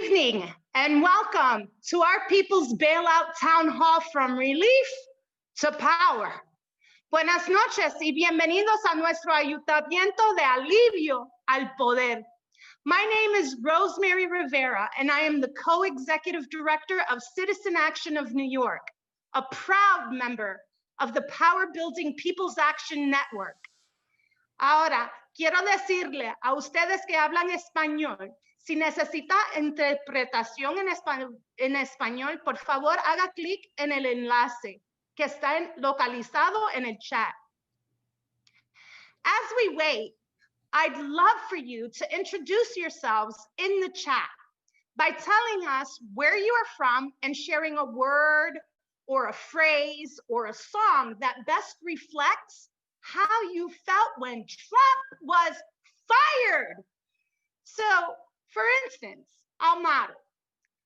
evening and welcome to our People's Bailout Town Hall from Relief to Power. Buenas noches y bienvenidos a nuestro ayuntamiento de alivio al poder. My name is Rosemary Rivera and I am the co-executive director of Citizen Action of New York, a proud member of the Power Building People's Action Network. Ahora, quiero decirle a ustedes que hablan español, si necesita interpretación en español, por favor haga clic en el enlace que está localizado en el chat. As we wait, I'd love for you to introduce yourselves in the chat by telling us where you are from and sharing a word or a phrase or a song that best reflects how you felt when Trump was fired. So, for instance, I'll model.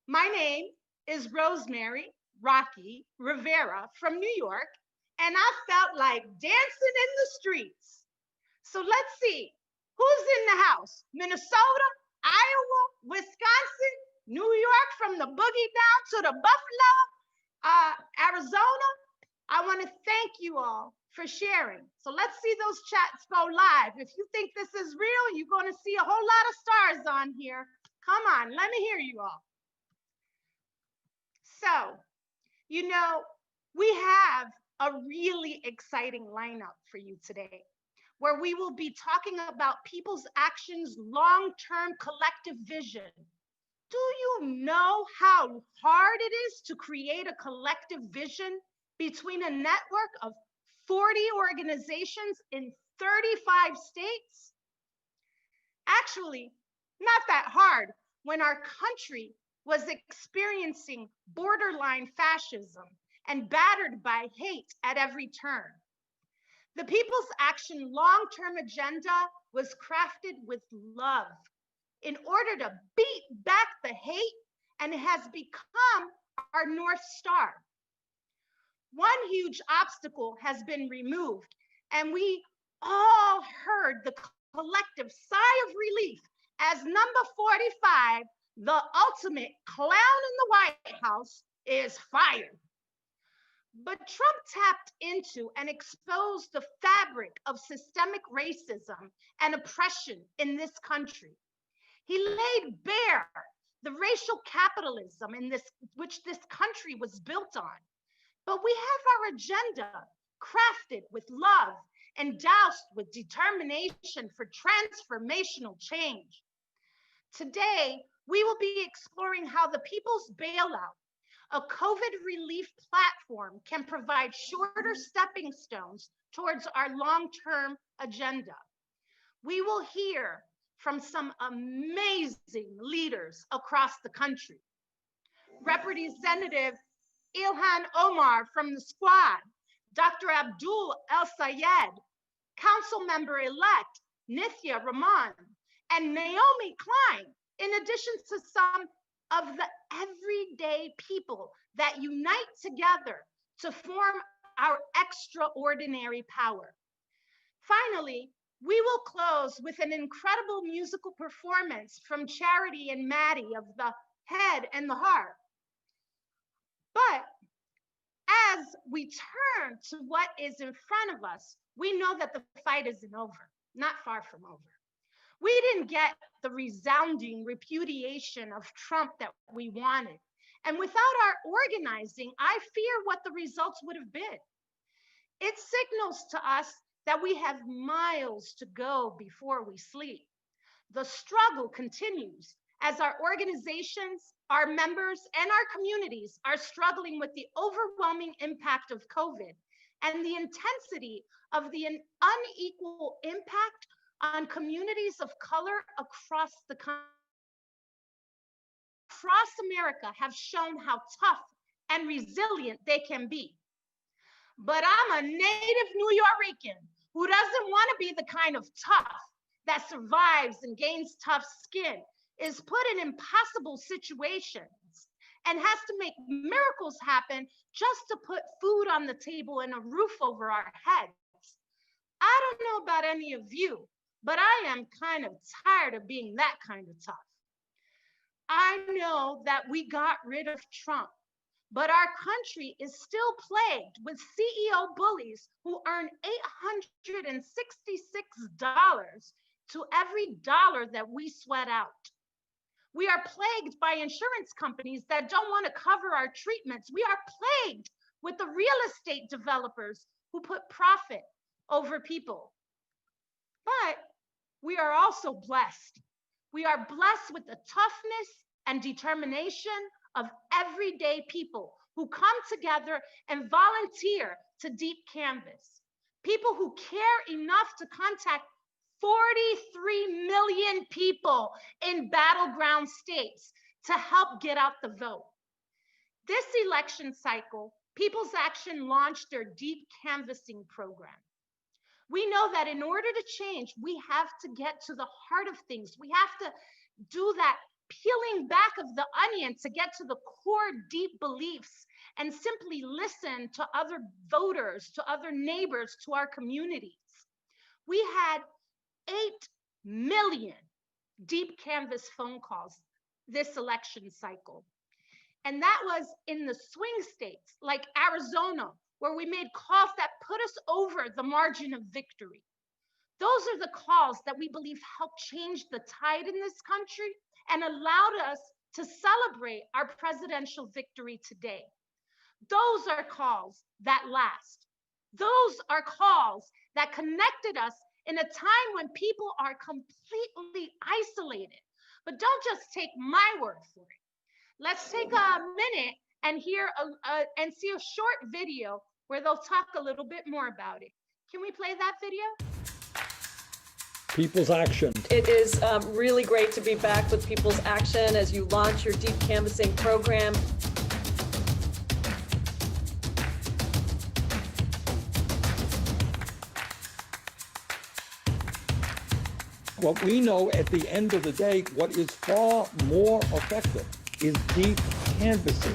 My name is Rosemary Rocky Rivera from New York, and I felt like dancing in the streets. So let's see, who's in the house? Minnesota, Iowa, Wisconsin, New York, from the boogie down to the Buffalo, Arizona. I want to thank you all for sharing. So let's see those chats go live. If you think this is real, you're going to see a whole lot of stars on here. Come on, let me hear you all. So, you know, we have a really exciting lineup for you today, where we will be talking about People's Action's long-term collective vision. Do you know how hard it is to create a collective vision between a network of 40 organizations in 35 states? Actually, not that hard when our country was experiencing borderline fascism and battered by hate at every turn. The People's Action long-term agenda was crafted with love in order to beat back the hate, and it has become our North Star. One huge obstacle has been removed, and we all heard the collective sigh of relief as number 45, the ultimate clown in the White House, is fired. But Trump tapped into and exposed the fabric of systemic racism and oppression in this country. He laid bare the racial capitalism in which this country was built on. But we have our agenda crafted with love and doused with determination for transformational change. Today, we will be exploring how the People's Bailout, a COVID relief platform, can provide shorter stepping stones towards our long-term agenda. We will hear from some amazing leaders across the country. Representative Ilhan Omar from the Squad, Dr. Abdul El Sayed, Council Member-elect Nithya Rahman, and Naomi Klein, in addition to some of the everyday people that unite together to form our extraordinary power. Finally, we will close with an incredible musical performance from Charity and Maddie of the Head and the Heart. But as we turn to what is in front of us, we know that the fight isn't over, not far from over. We didn't get the resounding repudiation of Trump that we wanted. And without our organizing, I fear what the results would have been. It signals to us that we have miles to go before we sleep. The struggle continues as our organizations, our members, and our communities are struggling with the overwhelming impact of COVID and the intensity of the unequal impact on communities of color across the country. Across America have shown how tough and resilient they can be. But I'm a native New Yorican who doesn't want to be the kind of tough that survives and gains tough skin, is put in impossible situations, and has to make miracles happen just to put food on the table and a roof over our heads. I don't know about any of you, but I am kind of tired of being that kind of tough. I know that we got rid of Trump, but our country is still plagued with CEO bullies who earn $866 to every dollar that we sweat out. We are plagued by insurance companies that don't want to cover our treatments. We are plagued with the real estate developers who put profit over people. But we are also blessed. We are blessed with the toughness and determination of everyday people who come together and volunteer to deep canvas. People who care enough to contact 43 million people in battleground states to help get out the vote. This election cycle, People's Action launched their deep canvassing program. We know that in order to change, we have to get to the heart of things. We have to do that peeling back of the onion to get to the core deep beliefs and simply listen to other voters, to other neighbors, to our communities. We had 8 million deep canvas phone calls this election cycle. And that was in the swing states like Arizona, where we made calls that put us over the margin of victory. Those are the calls that we believe helped change the tide in this country and allowed us to celebrate our presidential victory today. Those are calls that last. Those are calls that connected us in a time when people are completely isolated. But don't just take my word for it. Let's take a minute and hear and see a short video where they'll talk a little bit more about it. Can we play that video? People's Action. It is really great to be back with People's Action as you launch your deep canvassing program. What we know at the end of the day, what is far more effective is deep canvassing.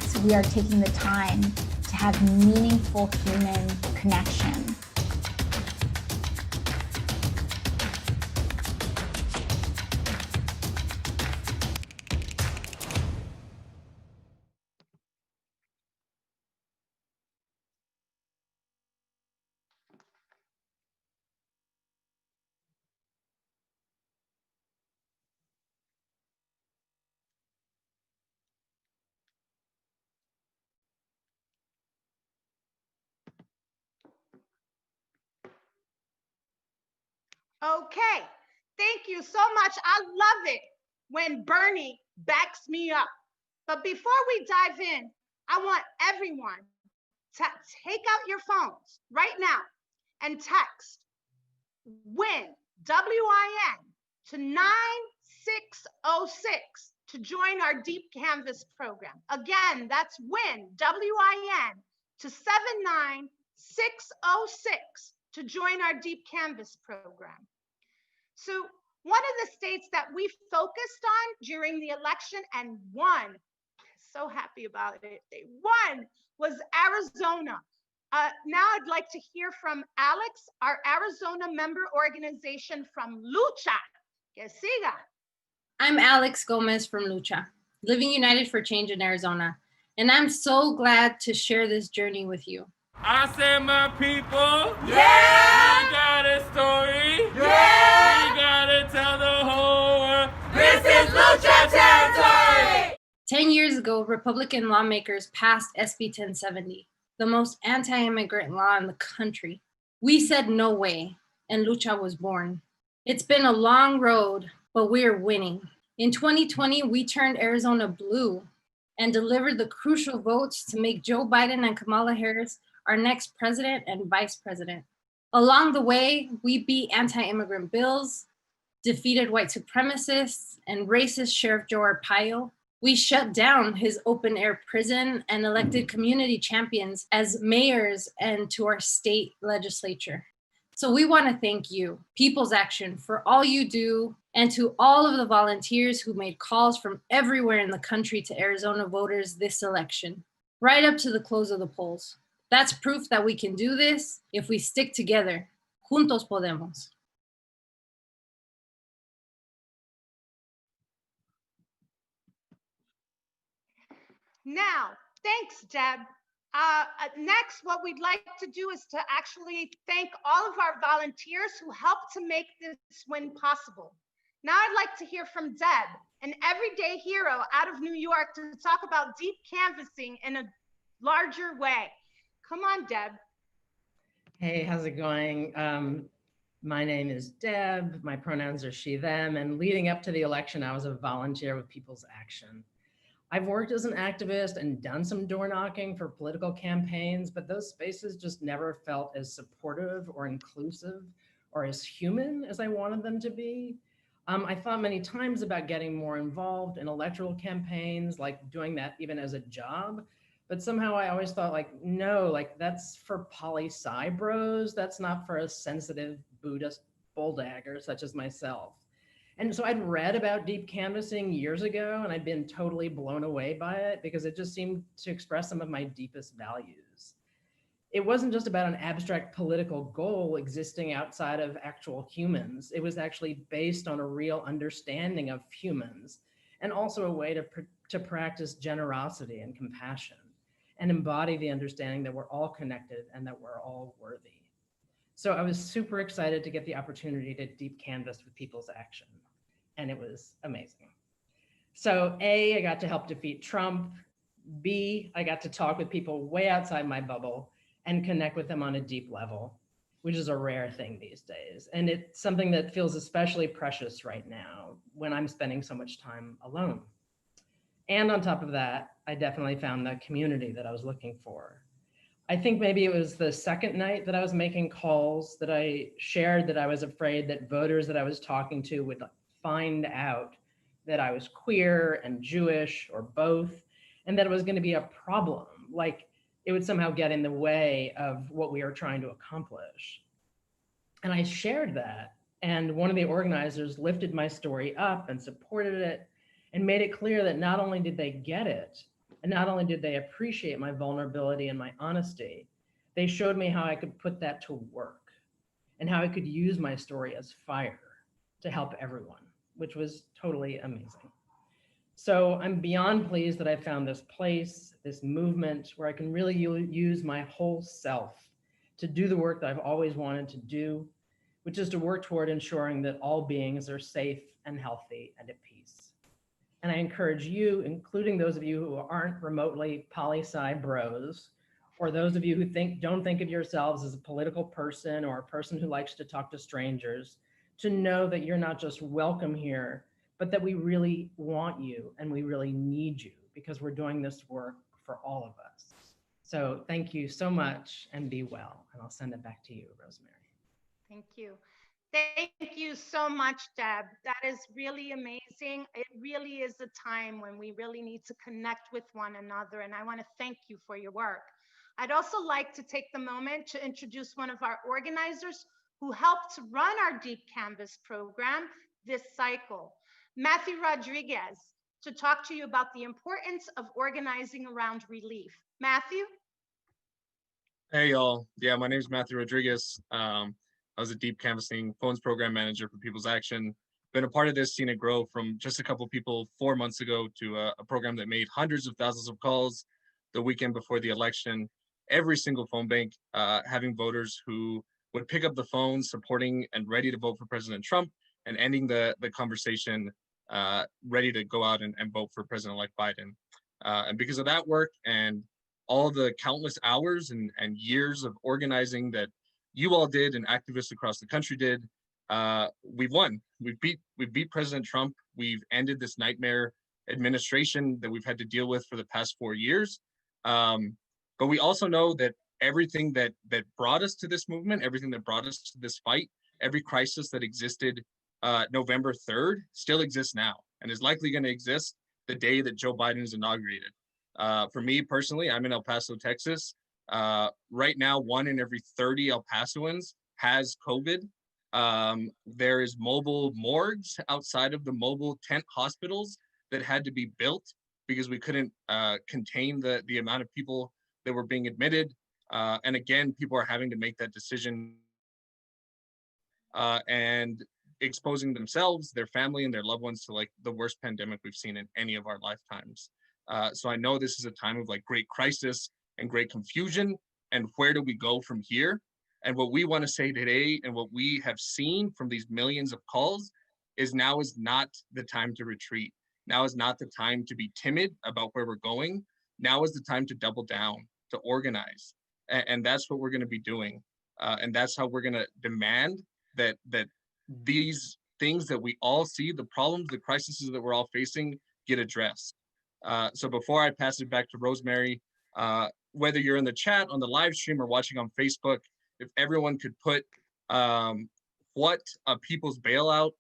So we are taking the time to have meaningful human connection. Okay, thank you so much. I love it when Bernie backs me up. But before we dive in, I want everyone to take out your phones right now and text WIN, W-I-N, to 9606 to join our Deep Canvas program. Again, that's WIN, W-I-N, to 79606 to join our Deep Canvas program. So one of the states that we focused on during the election and won, so happy about it, they won, was Arizona. Now I'd like to hear from Alex, our Arizona member organization from Lucha. Que siga. I'm Alex Gomez from Lucha, Living United for Change in Arizona, and I'm so glad to share this journey with you. I said, my people, yeah, we got a story, yeah, we gotta tell the whole world, this is Lucha territory. 10 years ago, Republican lawmakers passed SB 1070, the most anti-immigrant law in the country. We said no way, and Lucha was born. It's been a long road, but we're winning. In 2020, we turned Arizona blue and delivered the crucial votes to make Joe Biden and Kamala Harris our next president and vice president. Along the way, we beat anti-immigrant bills, defeated white supremacists and racist Sheriff Joe Arpaio. We shut down his open-air prison and elected community champions as mayors and to our state legislature. So we want to thank you, People's Action, for all you do, and to all of the volunteers who made calls from everywhere in the country to Arizona voters this election, right up to the close of the polls. That's proof that we can do this if we stick together. Juntos podemos. Now, thanks, Deb. Next, what we'd like to do is to actually thank all of our volunteers who helped to make this win possible. Now I'd like to hear from Deb, an everyday hero out of New York, to talk about deep canvassing in a larger way. Come on, Deb. Hey, how's it going? My name is Deb. My pronouns are she, them. And leading up to the election, I was a volunteer with People's Action. I've worked as an activist and done some door knocking for political campaigns, but those spaces just never felt as supportive or inclusive or as human as I wanted them to be. I thought many times about getting more involved in electoral campaigns, like doing that even as a job. But somehow I always thought like, no, like that's for poli-sci bros. That's not for a sensitive Buddhist bulldagger such as myself. And so I'd read about deep canvassing years ago, and I'd been totally blown away by it because it just seemed to express some of my deepest values. It wasn't just about an abstract political goal existing outside of actual humans. It was actually based on a real understanding of humans, and also a way to practice generosity and compassion and embody the understanding that we're all connected and that we're all worthy. So I was super excited to get the opportunity to deep canvass with People's Action, and it was amazing. So A, I got to help defeat Trump. B, I got to talk with people way outside my bubble and connect with them on a deep level, which is a rare thing these days. And it's something that feels especially precious right now when I'm spending so much time alone. And on top of that, I definitely found the community that I was looking for. I think maybe it was the second night that I was making calls that I shared that I was afraid that voters that I was talking to would find out that I was queer and Jewish or both, and that it was going to be a problem, like it would somehow get in the way of what we are trying to accomplish. And I shared that, and one of the organizers lifted my story up and supported it and made it clear that not only did they get it, and not only did they appreciate my vulnerability and my honesty, they showed me how I could put that to work and how I could use my story as fire to help everyone, which was totally amazing. So I'm beyond pleased that I found this place, this movement where I can really use my whole self to do the work that I've always wanted to do, which is to work toward ensuring that all beings are safe and healthy and at peace. And I encourage you, including those of you who aren't remotely poli-sci bros, or those of you who don't think of yourselves as a political person or a person who likes to talk to strangers, to know that you're not just welcome here, but that we really want you and we really need you because we're doing this work for all of us. So thank you so much and be well. And I'll send it back to you, Rosemary. Thank you. Thank you so much, Deb. That is really amazing. It really is a time when we really need to connect with one another, and I want to thank you for your work. I'd also like to take the moment to introduce one of our organizers who helped to run our Deep Canvas program this cycle, Matthew Rodriguez, to talk to you about the importance of organizing around relief. Matthew? Hey, y'all. Yeah, my name is Matthew Rodriguez. I was a deep canvassing phones program manager for People's Action. Been a part of this, seen it grow from just a couple people 4 months ago to a program that made hundreds of thousands of calls the weekend before the election. Every single phone bank having voters who would pick up the phone, supporting and ready to vote for President Trump, and ending the conversation ready to go out and vote for President-elect Biden. And because of that work and all the countless hours and years of organizing that you all did and activists across the country did, we've won. We've beat President Trump. We've ended this nightmare administration that we've had to deal with for the past 4 years. But we also know that everything that brought us to this movement, everything that brought us to this fight, every crisis that existed November 3rd still exists now and is likely going to exist the day that Joe Biden is inaugurated. For me personally, I'm in El Paso, Texas. Right now, 1 in every 30 El Pasoans has COVID. There is mobile morgues outside of the mobile tent hospitals that had to be built because we couldn't contain the amount of people that were being admitted. And again, people are having to make that decision and exposing themselves, their family, and their loved ones to like the worst pandemic we've seen in any of our lifetimes. So I know this is a time of like great crisis and great confusion. And where do we go from here? And what we want to say today and what we have seen from these millions of calls is now is not the time to retreat. Now is not the time to be timid about where we're going. Now is the time to double down, to organize. And that's what we're going to be doing. And that's how we're going to demand that these things that we all see, the problems, the crises that we're all facing, get addressed. So before I pass it back to Rosemary, whether you're in the chat, on the live stream, or watching on Facebook, if everyone could put what a people's bailout,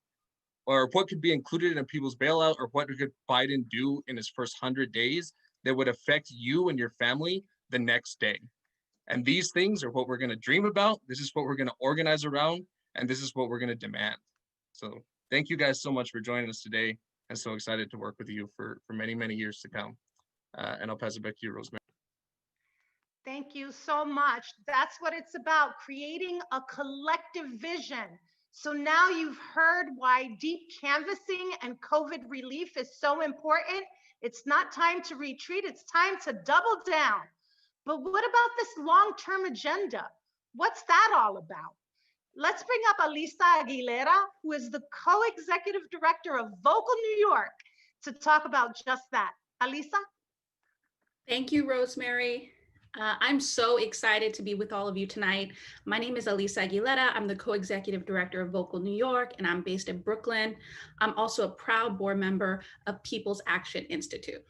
or what could be included in a people's bailout, or what could Biden do in his first 100 days that would affect you and your family the next day. And these things are what we're going to dream about. This is what we're going to organize around, and this is what we're going to demand. So thank you guys so much for joining us today. I'm so excited to work with you for many, many years to come. And I'll pass it back to you, Rosemary. Thank you so much. That's what it's about, creating a collective vision. So now you've heard why deep canvassing and COVID relief is so important. It's not time to retreat, it's time to double down. But what about this long-term agenda? What's that all about? Let's bring up Alisa Aguilera, who is the co-executive director of Vocal New York, to talk about just that. Alisa? Thank you, Rosemary. I'm so excited to be with all of you tonight. My name is Alisa Aguilera. I'm the co-executive director of Vocal New York, and I'm based in Brooklyn. I'm also a proud board member of People's Action Institute.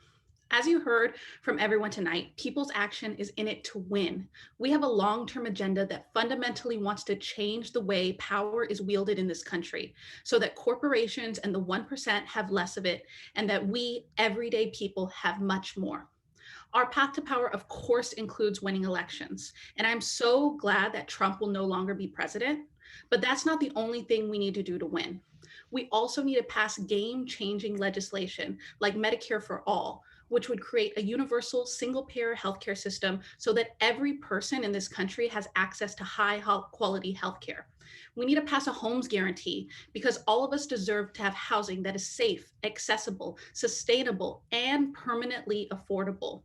As you heard from everyone tonight, People's Action is in it to win. We have a long-term agenda that fundamentally wants to change the way power is wielded in this country so that corporations and the 1% have less of it, and that we, everyday people, have much more. Our path to power, of course, includes winning elections. And I'm so glad that Trump will no longer be president, but that's not the only thing we need to do to win. We also need to pass game-changing legislation like Medicare for All, which would create a universal single-payer healthcare system so that every person in this country has access to high-quality healthcare. We need to pass a homes guarantee because all of us deserve to have housing that is safe, accessible, sustainable, and permanently affordable.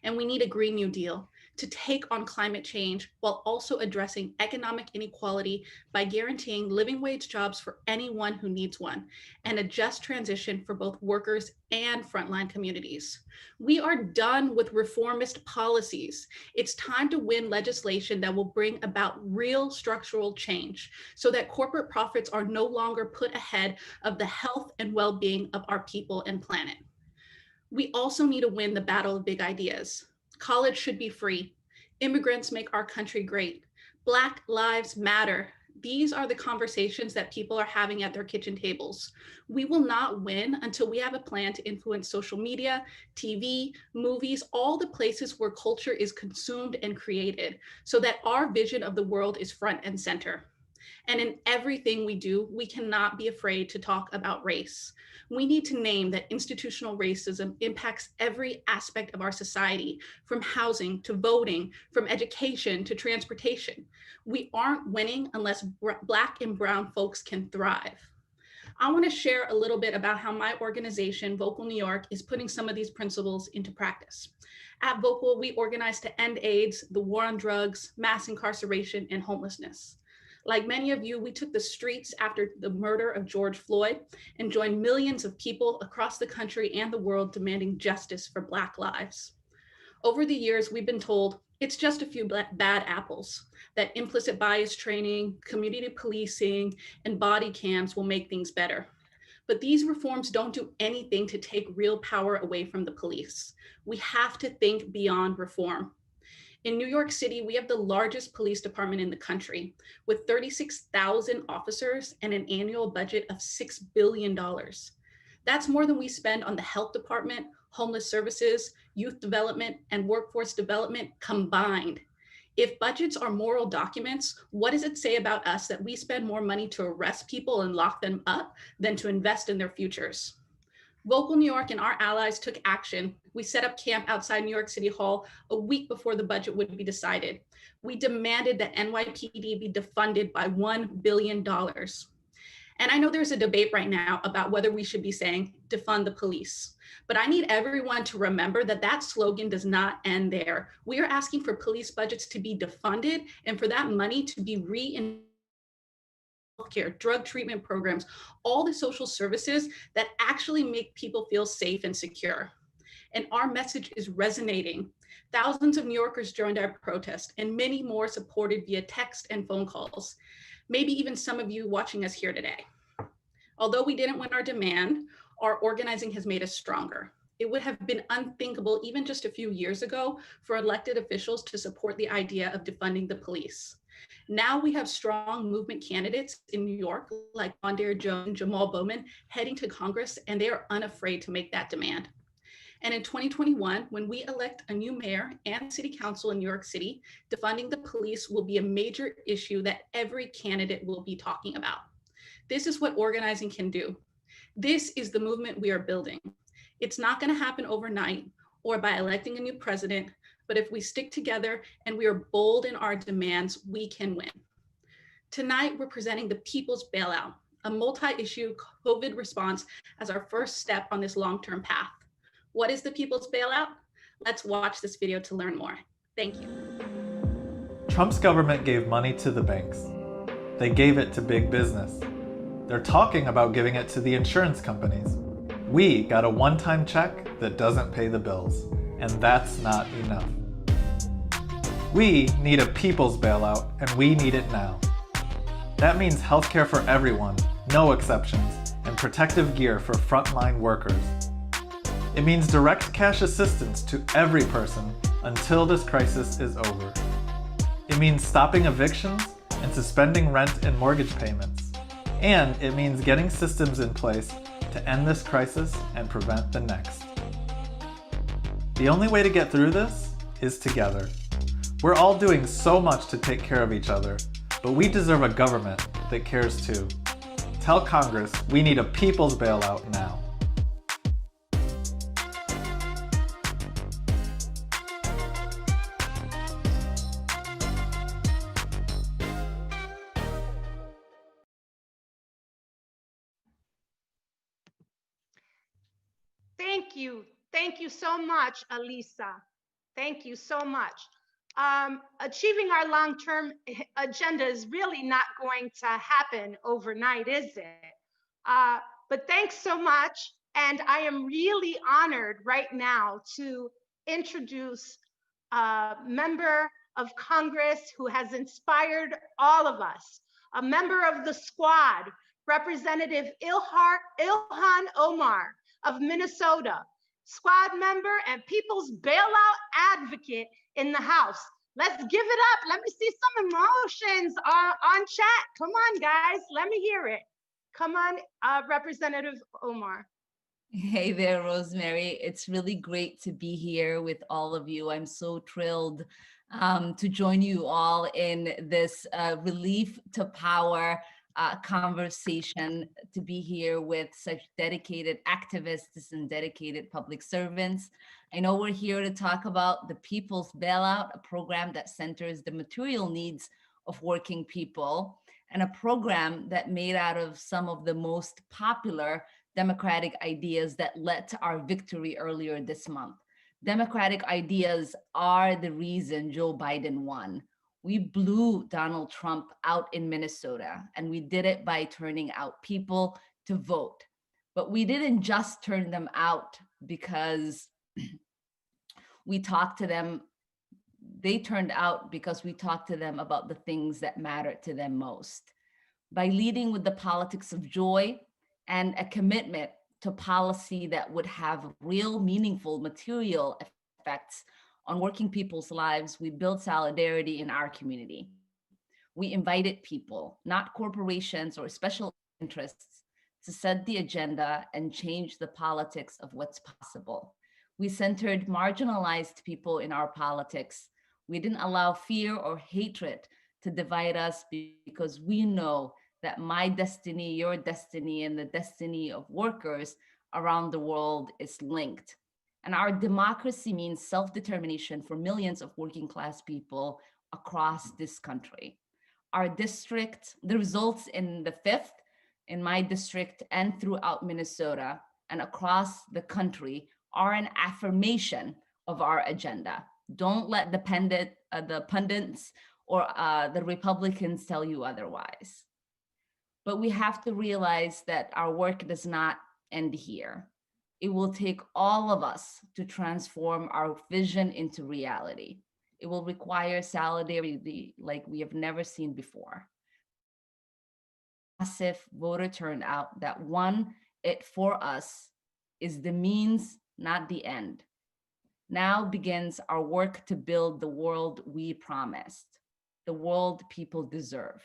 And we need a Green New Deal to take on climate change while also addressing economic inequality by guaranteeing living wage jobs for anyone who needs one, and a just transition for both workers and frontline communities. We are done with reformist policies. It's time to win legislation that will bring about real structural change so that corporate profits are no longer put ahead of the health and well-being of our people and planet. We also need to win the battle of big ideas. College should be free. Immigrants make our country great. Black lives matter. These are the conversations that people are having at their kitchen tables. We will not win until we have a plan to influence social media, TV, movies, all the places where culture is consumed and created, so that our vision of the world is front and center. And in everything we do, we cannot be afraid to talk about race. We need to name that institutional racism impacts every aspect of our society, from housing to voting, from education to transportation. We aren't winning unless Black and brown folks can thrive. I want to share a little bit about how my organization, Vocal New York, is putting some of these principles into practice. At Vocal, we organize to end AIDS, the war on drugs, mass incarceration, and homelessness. Like many of you, we took the streets after the murder of George Floyd and joined millions of people across the country and the world demanding justice for Black lives. Over the years, we've been told it's just a few bad apples, that implicit bias training, community policing, and body cams will make things better. But these reforms don't do anything to take real power away from the police. We have to think beyond reform. In New York City, we have the largest police department in the country, with 36,000 officers and an annual budget of $6 billion. That's more than we spend on the health department, homeless services, youth development, and workforce development combined. If budgets are moral documents, what does it say about us that we spend more money to arrest people and lock them up than to invest in their futures? Vocal New York and our allies took action. We set up camp outside New York City Hall a week before the budget would be decided. We demanded that NYPD be defunded by $1 billion. And I know there's a debate right now about whether we should be saying defund the police. But I need everyone to remember that that slogan does not end there. We are asking for police budgets to be defunded and for that money to be reinvested healthcare, drug treatment programs, all the social services that actually make people feel safe and secure. And our message is resonating. Thousands of New Yorkers joined our protest and many more supported via text and phone calls. Maybe even some of you watching us here today. Although we didn't win our demand, our organizing has made us stronger. It would have been unthinkable even just a few years ago for elected officials to support the idea of defunding the police. Now we have strong movement candidates in New York like Mondaire Jones, Jamal Bowman heading to Congress, and they are unafraid to make that demand. And in 2021, when we elect a new mayor and city council in New York City, defunding the police will be a major issue that every candidate will be talking about. This is what organizing can do. This is the movement we are building. It's not going to happen overnight or by electing a new president, but if we stick together and we are bold in our demands, we can win. Tonight, we're presenting the People's Bailout, a multi-issue COVID response as our first step on this long-term path. What is the People's Bailout? Let's watch this video to learn more. Thank you. Trump's government gave money to the banks. They gave it to big business. They're talking about giving it to the insurance companies. We got a one-time check that doesn't pay the bills, and that's not enough. We need a people's bailout, and we need it now. That means healthcare for everyone, no exceptions, and protective gear for frontline workers. It means direct cash assistance to every person until this crisis is over. It means stopping evictions and suspending rent and mortgage payments. And it means getting systems in place to end this crisis and prevent the next. The only way to get through this is together. We're all doing so much to take care of each other, but we deserve a government that cares too. Tell Congress we need a people's bailout now. Thank you so much, Alisa. Thank you so much. Achieving our long-term agenda is really not going to happen overnight, is it? But thanks so much. And I am really honored right now to introduce a member of Congress who has inspired all of us, a member of the squad, Representative Ilhan Omar of Minnesota, squad member and people's bailout advocate in the House. Let's give it up. Let me see some emotions on chat. Come on, guys. Let me hear it. Come on, Representative Omar. Hey there, Rosemary. It's really great to be here with all of you. I'm so thrilled to join you all in this Relief to Power conversation, to be here with such dedicated activists and dedicated public servants. I know we're here to talk about the People's Bailout, a program that centers the material needs of working people, and a program that made out of some of the most popular democratic ideas that led to our victory earlier this month. Democratic ideas are the reason Joe Biden won. We blew Donald Trump out in Minnesota, and we did it by turning out people to vote. But we didn't just turn them out because we talked to them. They turned out because we talked to them about the things that mattered to them most. By leading with the politics of joy and a commitment to policy that would have real, meaningful, material effects on working people's lives, we built solidarity in our community. We invited people, not corporations or special interests, to set the agenda and change the politics of what's possible. We centered marginalized people in our politics. We didn't allow fear or hatred to divide us because we know that my destiny, your destiny, and the destiny of workers around the world is linked. And our democracy means self-determination for millions of working class people across this country. Our district, the results in the 5th in my district and throughout Minnesota and across the country are an affirmation of our agenda. Don't let the pundits or the Republicans tell you otherwise. But we have to realize that our work does not end here. It will take all of us to transform our vision into reality. It will require solidarity like we have never seen before. Massive voter turnout that won it for us is the means, not the end. Now begins our work to build the world we promised, the world people deserve.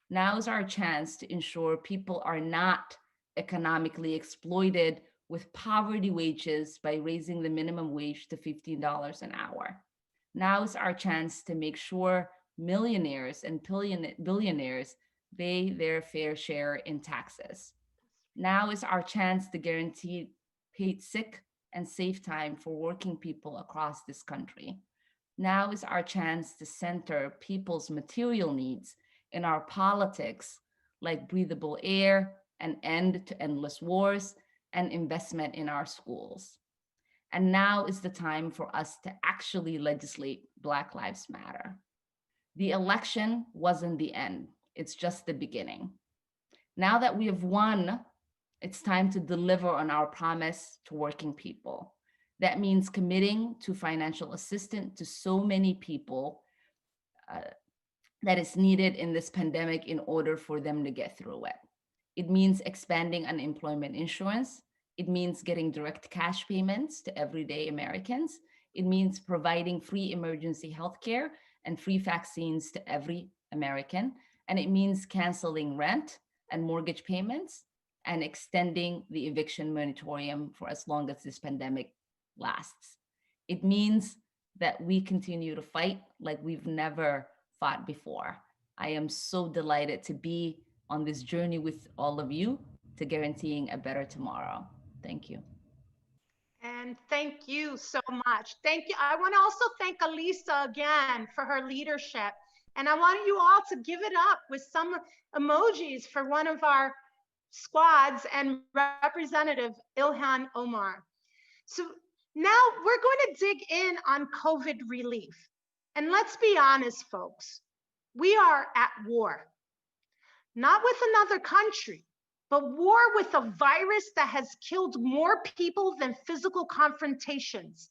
Now is our chance to ensure people are not economically exploited with poverty wages by raising the minimum wage to $15 an hour. Now is our chance to make sure millionaires and billionaires pay their fair share in taxes. Now is our chance to guarantee paid sick and safe time for working people across this country. Now is our chance to center people's material needs in our politics, like breathable air, an end to endless wars, and investment in our schools. And now is the time for us to actually legislate Black Lives Matter. The election wasn't the end, it's just the beginning. Now that we have won, it's time to deliver on our promise to working people. That means committing to financial assistance to so many people that is needed in this pandemic in order for them to get through it. It means expanding unemployment insurance. It means getting direct cash payments to everyday Americans. It means providing free emergency health care and free vaccines to every American. And it means canceling rent and mortgage payments and extending the eviction moratorium for as long as this pandemic lasts. It means that we continue to fight like we've never fought before. I am so delighted to be on this journey with all of you to guaranteeing a better tomorrow. Thank you. And thank you so much. Thank you. I want to also thank Elisa again for her leadership. And I want you all to give it up with some emojis for one of our squads and Representative Ilhan Omar. So now we're going to dig in on COVID relief. And let's be honest, folks, we are at war, not with another country, but war with a virus that has killed more people than physical confrontations,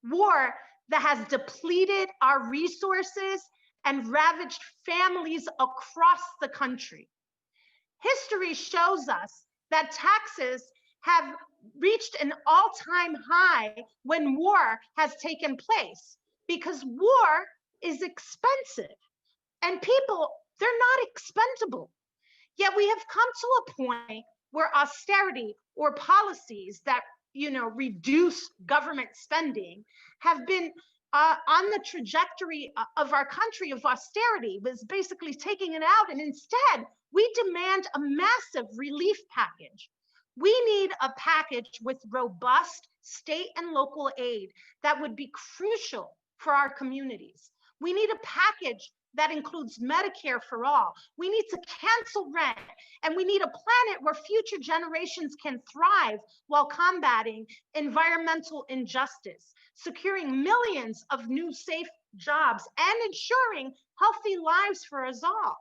war that has depleted our resources and ravaged families across the country. History shows us that taxes have reached an all-time high when war has taken place, because war is expensive and people, they're not expendable. Yet we have come to a point where austerity or policies that, reduce government spending have been on the trajectory of our country of austerity, was basically taking it out. And instead, we demand a massive relief package. We need a package with robust state and local aid that would be crucial for our communities. We need a package that includes Medicare for all. We need to cancel rent, and we need a planet where future generations can thrive while combating environmental injustice, securing millions of new safe jobs, and ensuring healthy lives for us all.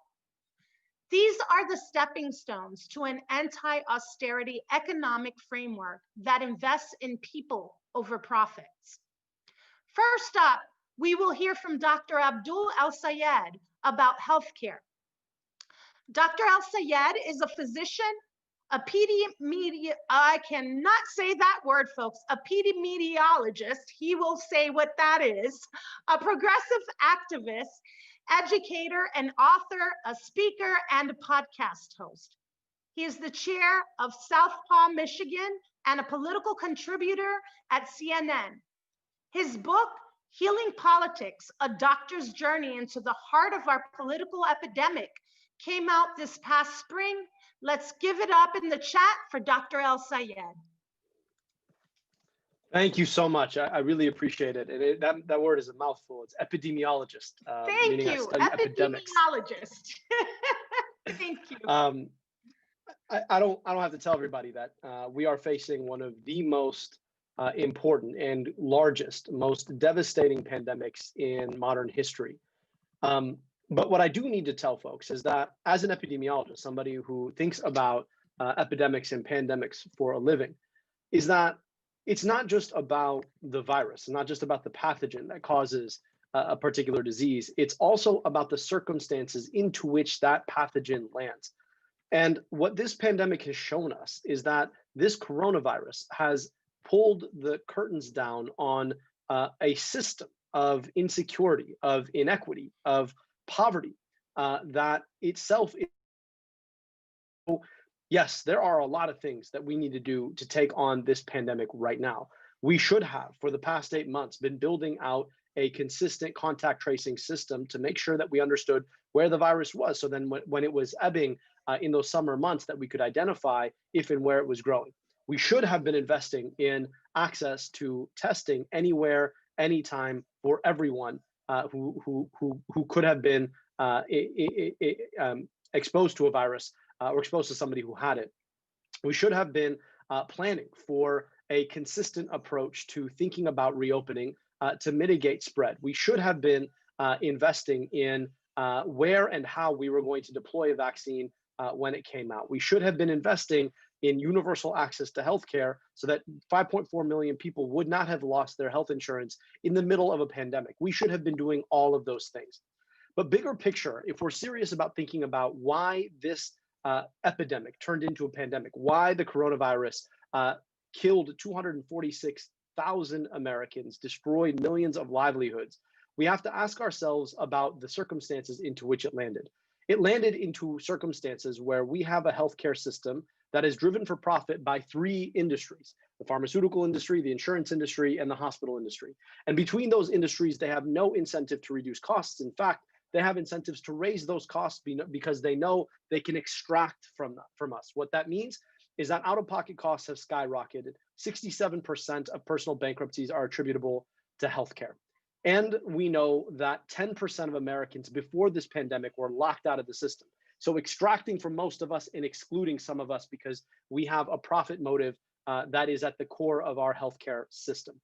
These are the stepping stones to an anti-austerity economic framework that invests in people over profits. First up, we will hear from Dr. Abdul El-Sayed about healthcare. Dr. El-Sayed is a physician, I cannot say that word, folks, epidemiologist. He will say what that is, a progressive activist, educator and author, a speaker, and a podcast host. He is the chair of Southpaw, Michigan, and a political contributor at CNN. His book, Healing Politics, A Doctor's Journey into the Heart of Our Political Epidemic, came out this past spring. Let's give it up in the chat for Dr. El-Sayed. Thank you so much. I really appreciate it. And that word is a mouthful. It's epidemiologist. Thank you, epidemiologist. Thank you. I don't have to tell everybody that we are facing one of the most important and largest, most devastating pandemics in modern history. Um, but what I do need to tell folks is that as an epidemiologist, somebody who thinks about epidemics and pandemics for a living, is that it's not just about the virus, not just about the pathogen that causes a particular disease. It's also about the circumstances into which that pathogen lands. And what this pandemic has shown us is that this coronavirus has pulled the curtains down on a system of insecurity, of inequity, of poverty that itself is. Yes, there are a lot of things that we need to do to take on this pandemic right now. We should have, for the past 8 months, been building out a consistent contact tracing system to make sure that we understood where the virus was. So then when it was ebbing in those summer months, that we could identify if and where it was growing. We should have been investing in access to testing anywhere, anytime for everyone who could have been exposed to a virus or exposed to somebody who had it. We should have been planning for a consistent approach to thinking about reopening to mitigate spread. We should have been investing in where and how we were going to deploy a vaccine when it came out. We should have been investing in universal access to healthcare so that 5.4 million people would not have lost their health insurance in the middle of a pandemic. We should have been doing all of those things. But bigger picture, if we're serious about thinking about why this epidemic turned into a pandemic, why the coronavirus killed 246,000 Americans, destroyed millions of livelihoods, we have to ask ourselves about the circumstances into which it landed. It landed into circumstances where we have a healthcare system that is driven for profit by three industries: the pharmaceutical industry, the insurance industry, and the hospital industry. And between those industries, they have no incentive to reduce costs. In fact, they have incentives to raise those costs because they know they can extract from us. What that means is that out-of-pocket costs have skyrocketed. 67% of personal bankruptcies are attributable to healthcare. And we know that 10% of Americans before this pandemic were locked out of the system. So extracting from most of us and excluding some of us because we have a profit motive that is at the core of our healthcare system.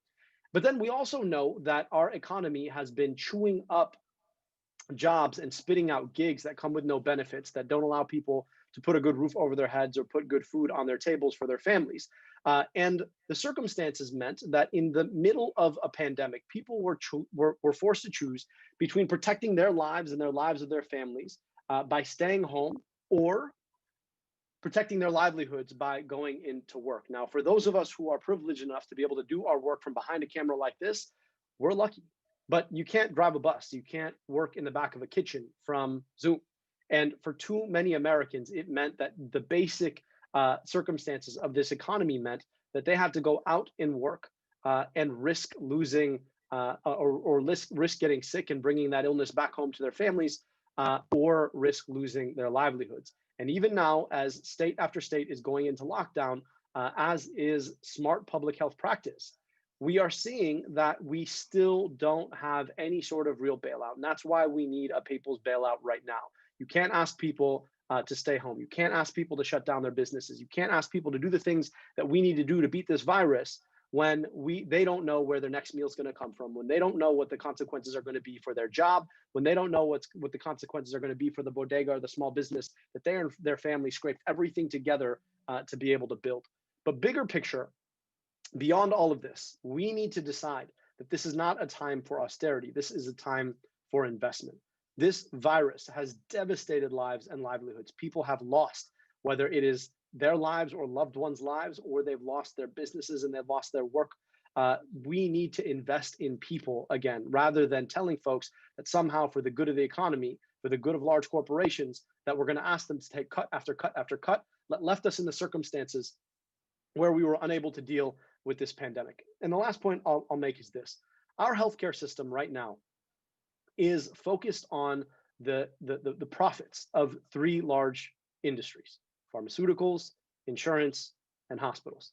But then we also know that our economy has been chewing up jobs and spitting out gigs that come with no benefits, that don't allow people to put a good roof over their heads or put good food on their tables for their families. And the circumstances meant that in the middle of a pandemic, people were forced to choose between protecting their lives and their lives of their families by staying home, or protecting their livelihoods by going into work. Now, for those of us who are privileged enough to be able to do our work from behind a camera like this, we're lucky. But you can't drive a bus. You can't work in the back of a kitchen from Zoom. And for too many Americans, it meant that the basic circumstances of this economy meant that they had to go out and work and risk losing or risk getting sick and bringing that illness back home to their families, or risk losing their livelihoods. And even now, as state after state is going into lockdown, as is smart public health practice, we are seeing that we still don't have any sort of real bailout. And that's why we need a people's bailout right now. You can't ask people to stay home. You can't ask people to shut down their businesses. You can't ask people to do the things that we need to do to beat this virus when they don't know where their next meal is going to come from, when they don't know what the consequences are going to be for their job, when they don't know what the consequences are going to be for the bodega or the small business that they and their family scraped everything together to be able to build. But bigger picture, beyond all of this, we need to decide that this is not a time for austerity. This is a time for investment. This virus has devastated lives and livelihoods. People have lost, whether it is their lives or loved ones' lives, or they've lost their businesses and they've lost their work. We need to invest in people again, rather than telling folks that somehow for the good of the economy, for the good of large corporations, that we're going to ask them to take cut after cut after cut, left us in the circumstances where we were unable to deal with this pandemic. And the last point I'll make is this: our healthcare system right now is focused on the profits of three large industries: pharmaceuticals, insurance, and hospitals.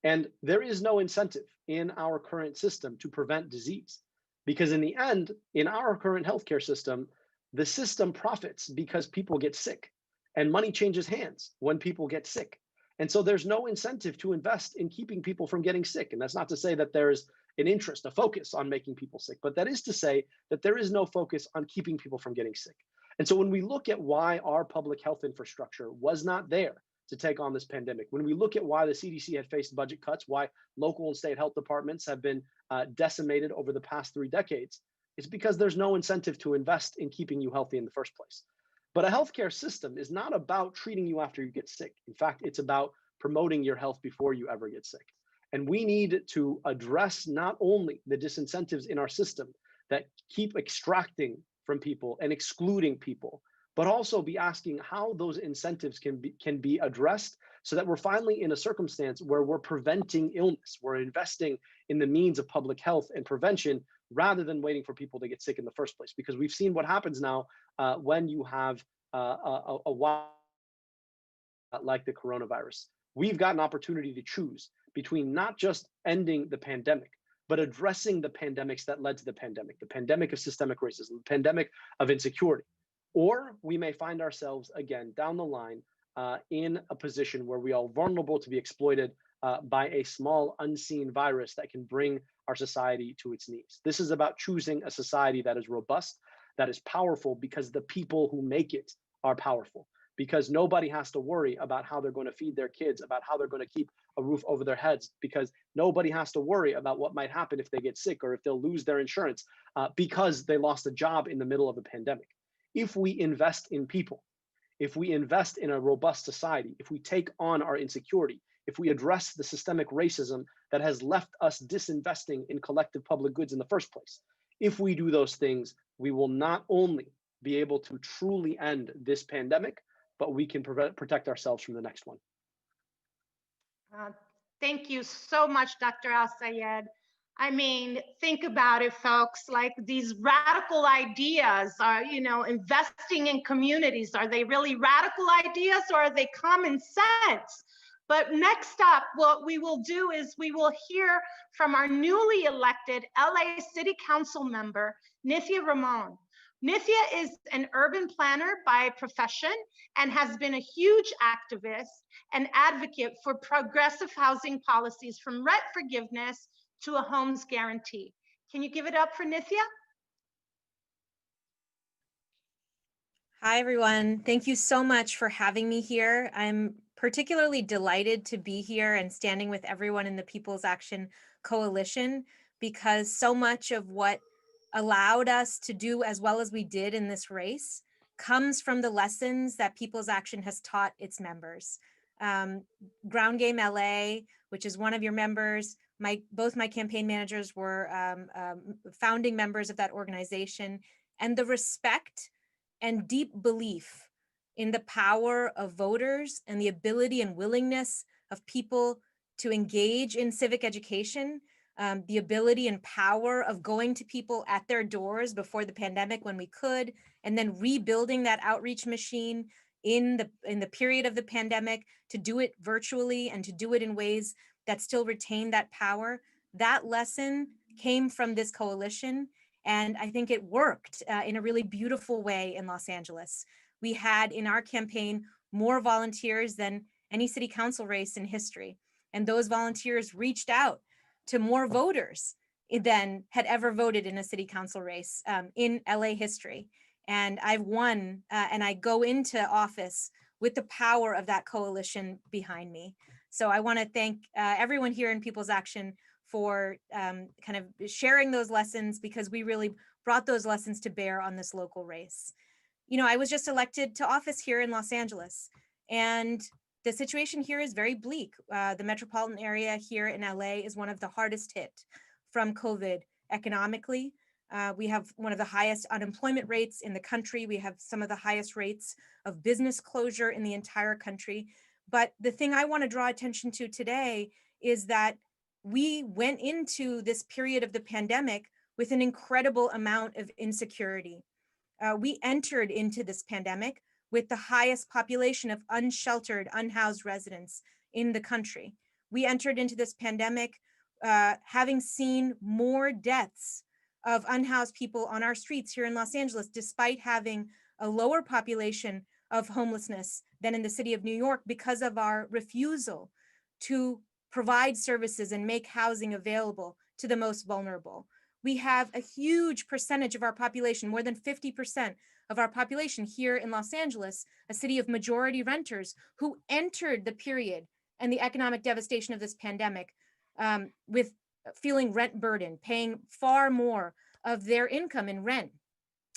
And there is no incentive in our current system to prevent disease, because in the end, in our current healthcare system, the system profits because people get sick. And money changes hands when people get sick. And so there's no incentive to invest in keeping people from getting sick. And that's not to say that there's an interest, a focus on making people sick, but that is to say that there is no focus on keeping people from getting sick. And so when we look at why our public health infrastructure was not there to take on this pandemic, when we look at why the CDC had faced budget cuts, why local and state health departments have been decimated over the past 3 decades, it's because there's no incentive to invest in keeping you healthy in the first place. But a healthcare system is not about treating you after you get sick. In fact, it's about promoting your health before you ever get sick. And we need to address not only the disincentives in our system that keep extracting from people and excluding people, but also be asking how those incentives can be addressed so that we're finally in a circumstance where we're preventing illness. We're investing in the means of public health and prevention rather than waiting for people to get sick in the first place. Because we've seen what happens now when you have a wild like the coronavirus. We've got an opportunity to choose between not just ending the pandemic, but addressing the pandemics that led to the pandemic of systemic racism, the pandemic of insecurity. Or we may find ourselves again down the line in a position where we are vulnerable to be exploited by a small unseen virus that can bring our society to its knees. This is about choosing a society that is robust, that is powerful, because the people who make it are powerful. Because nobody has to worry about how they're going to feed their kids, about how they're going to keep a roof over their heads, because nobody has to worry about what might happen if they get sick or if they'll lose their insurance because they lost a job in the middle of a pandemic. If we invest in people, if we invest in a robust society, if we take on our insecurity, if we address the systemic racism that has left us disinvesting in collective public goods in the first place, if we do those things, we will not only be able to truly end this pandemic, but we can protect ourselves from the next one. Thank you so much, Dr. Al-Sayed. I mean, think about it, folks. Like, these radical ideas are, investing in communities. Are they really radical ideas, or are they common sense? But next up, what we will do is we will hear from our newly elected LA City Council member, Nithya Ramon. Nithya is an urban planner by profession and has been a huge activist and advocate for progressive housing policies, from rent forgiveness to a homes guarantee. Can you give it up for Nithya? Hi, everyone. Thank you so much for having me here. I'm particularly delighted to be here and standing with everyone in the People's Action Coalition, because so much of what allowed us to do as well as we did in this race comes from the lessons that People's Action has taught its members. Ground Game LA, which is one of your members, both my campaign managers were founding members of that organization, and the respect and deep belief in the power of voters and the ability and willingness of people to engage in civic education, the ability and power of going to people at their doors before the pandemic when we could, and then rebuilding that outreach machine in the period of the pandemic to do it virtually and to do it in ways that still retain that power. That lesson came from this coalition, and I think it worked in a really beautiful way in Los Angeles. We had in our campaign more volunteers than any city council race in history, and those volunteers reached out to more voters than had ever voted in a city council race in LA history. And I've won, and I go into office with the power of that coalition behind me. So I want to thank everyone here in People's Action for kind of sharing those lessons, because we really brought those lessons to bear on this local race. I was just elected to office here in Los Angeles, and the situation here is very bleak. The metropolitan area here in LA is one of the hardest hit from COVID economically. We have one of the highest unemployment rates in the country. We have some of the highest rates of business closure in the entire country. But the thing I want to draw attention to today is that we went into this period of the pandemic with an incredible amount of insecurity. We entered into this pandemic with the highest population of unsheltered, unhoused residents in the country. We entered into this pandemic having seen more deaths of unhoused people on our streets here in Los Angeles, despite having a lower population of homelessness than in the city of New York because of our refusal to provide services and make housing available to the most vulnerable. We have a huge percentage of our population, more than 50% of our population here in Los Angeles, a city of majority renters, who entered the period and the economic devastation of this pandemic with feeling rent burden, paying far more of their income in rent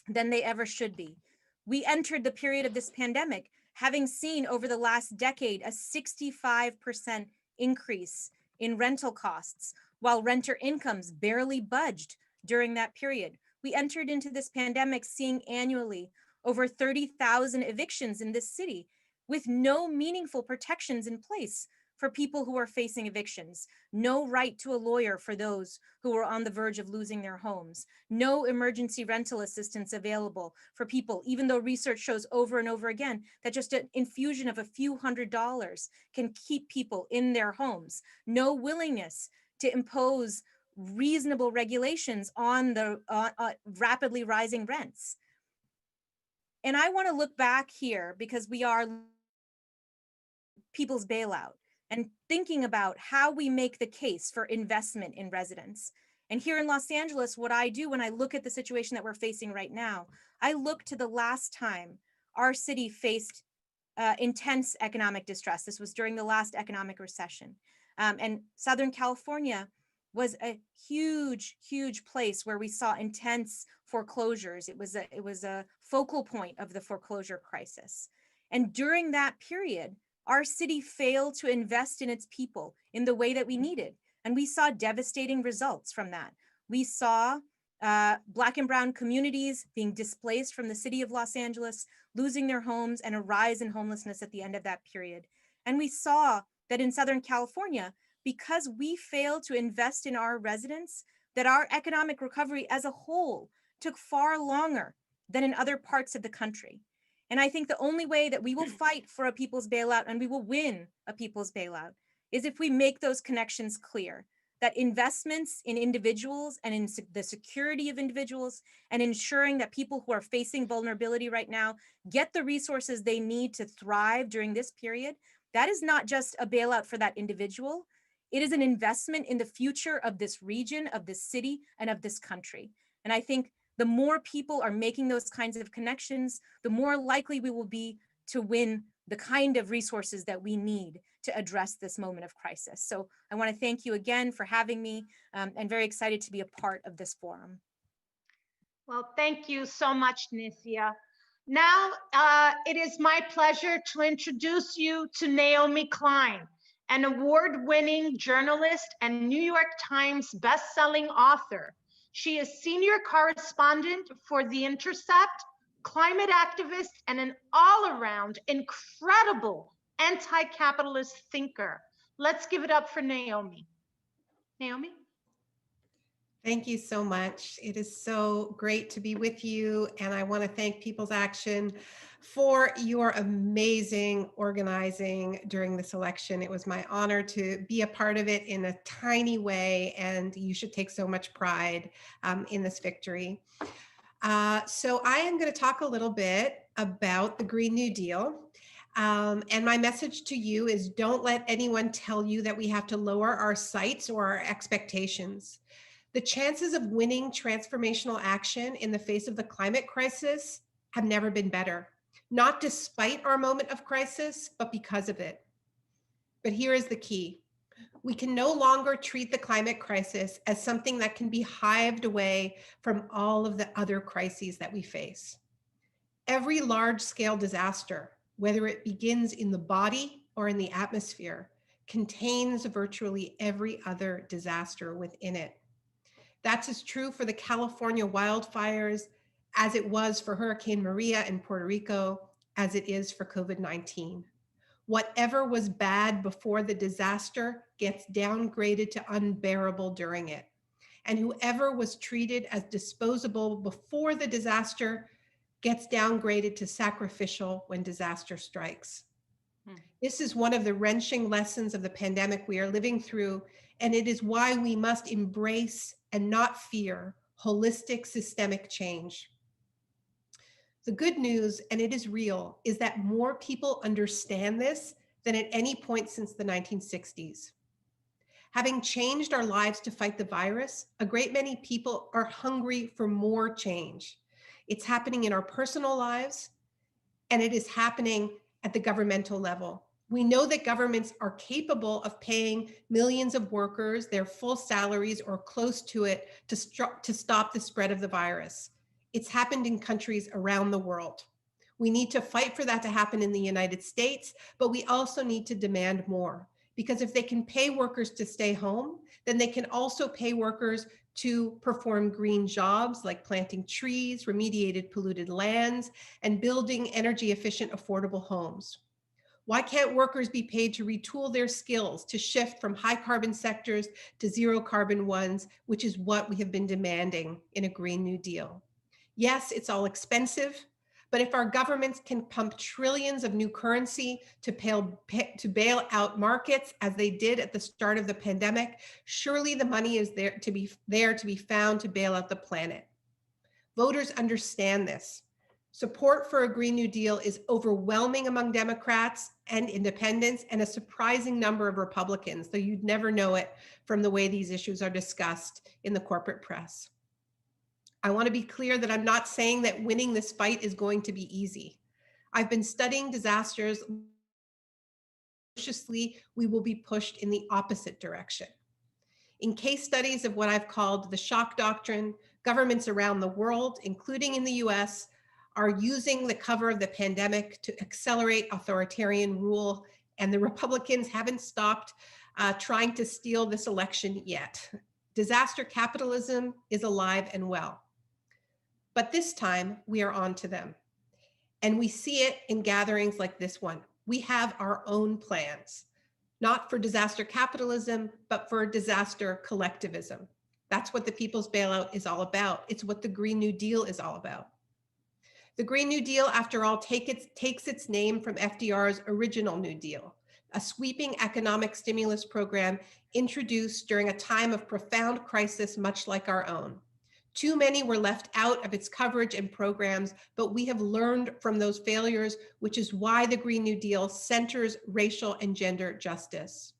than they ever should be. We entered the period of this pandemic having seen over the last decade a 65% increase in rental costs, while renter incomes barely budged during that period. We entered into this pandemic seeing annually over 30,000 evictions in this city with no meaningful protections in place for people who are facing evictions, no right to a lawyer for those who are on the verge of losing their homes, no emergency rental assistance available for people, even though research shows over and over again that just an infusion of a few $100s can keep people in their homes, no willingness to impose reasonable regulations on the rapidly rising rents. And I want to look back here because we are people's bailout and thinking about how we make the case for investment in residents. And here in Los Angeles, what I do when I look at the situation that we're facing right now, I look to the last time our city faced intense economic distress. This was during the last economic recession. And Southern California was a huge, huge place where we saw intense foreclosures. It was a focal point of the foreclosure crisis. And during that period, our city failed to invest in its people in the way that we needed. And we saw devastating results from that. We saw Black and brown communities being displaced from the city of Los Angeles, losing their homes, and a rise in homelessness at the end of that period. And we saw that in Southern California, because we failed to invest in our residents, that our economic recovery as a whole took far longer than in other parts of the country. And I think the only way that we will fight for a people's bailout and we will win a people's bailout is if we make those connections clear, that investments in individuals and in the security of individuals and ensuring that people who are facing vulnerability right now get the resources they need to thrive during this period, that is not just a bailout for that individual. It is an investment in the future of this region, of this city, and of this country. And I think the more people are making those kinds of connections, the more likely we will be to win the kind of resources that we need to address this moment of crisis. So I want to thank you again for having me. I'm very excited to be a part of this forum. Well, thank you so much, Nithya. Now, it is my pleasure to introduce you to Naomi Klein, an award-winning journalist and New York Times best-selling author. She is senior correspondent for The Intercept, climate activist, and an all-around incredible anti-capitalist thinker. Let's give it up for Naomi. Naomi? Thank you so much. It is so great to be with you. And I want to thank People's Action for your amazing organizing during this election. It was my honor to be a part of it in a tiny way, and you should take so much pride in this victory. So I am going to talk a little bit about the Green New Deal. And my message to you is don't let anyone tell you that we have to lower our sights or our expectations. The chances of winning transformational action in the face of the climate crisis have never been better, not despite our moment of crisis, but because of it. But here is the key. We can no longer treat the climate crisis as something that can be hived away from all of the other crises that we face. Every large-scale disaster, whether it begins in the body or in the atmosphere, contains virtually every other disaster within it. That's as true for the California wildfires as it was for Hurricane Maria in Puerto Rico, as it is for COVID-19. Whatever was bad before the disaster gets downgraded to unbearable during it. And whoever was treated as disposable before the disaster gets downgraded to sacrificial when disaster strikes. This is one of the wrenching lessons of the pandemic we are living through, and it is why we must embrace and not fear holistic systemic change. The good news, and it is real, is that more people understand this than at any point since the 1960s. Having changed our lives to fight the virus, a great many people are hungry for more change. It's happening in our personal lives, and it is happening at the governmental level. We know that governments are capable of paying millions of workers their full salaries or close to it to stop the spread of the virus. It's happened in countries around the world. We need to fight for that to happen in the United States, but we also need to demand more. Because if they can pay workers to stay home, then they can also pay workers to perform green jobs like planting trees, remediated polluted lands, and building energy efficient, affordable homes. Why can't workers be paid to retool their skills to shift from high carbon sectors to zero carbon ones, which is what we have been demanding in a Green New Deal? Yes, it's all expensive, but if our governments can pump trillions of new currency to bail out markets as they did at the start of the pandemic, surely the money is there to be found to bail out the planet. Voters understand this. Support for a Green New Deal is overwhelming among Democrats and independents and a surprising number of Republicans, though you'd never know it from the way these issues are discussed in the corporate press. I want to be clear that I'm not saying that winning this fight is going to be easy. I've been studying disasters. We will be pushed in the opposite direction. In case studies of what I've called the shock doctrine, governments around the world, including in the US, are using the cover of the pandemic to accelerate authoritarian rule, and the Republicans haven't stopped trying to steal this election yet. Disaster capitalism is alive and well. But this time we are on to them. And we see it in gatherings like this one. We have our own plans, not for disaster capitalism, but for disaster collectivism. That's what the People's Bailout is all about. It's what the Green New Deal is all about. The Green New Deal, after all, takes its name from FDR's original New Deal, a sweeping economic stimulus program introduced during a time of profound crisis, much like our own. Too many were left out of its coverage and programs, but we have learned from those failures, which is why the Green New Deal centers racial and gender justice.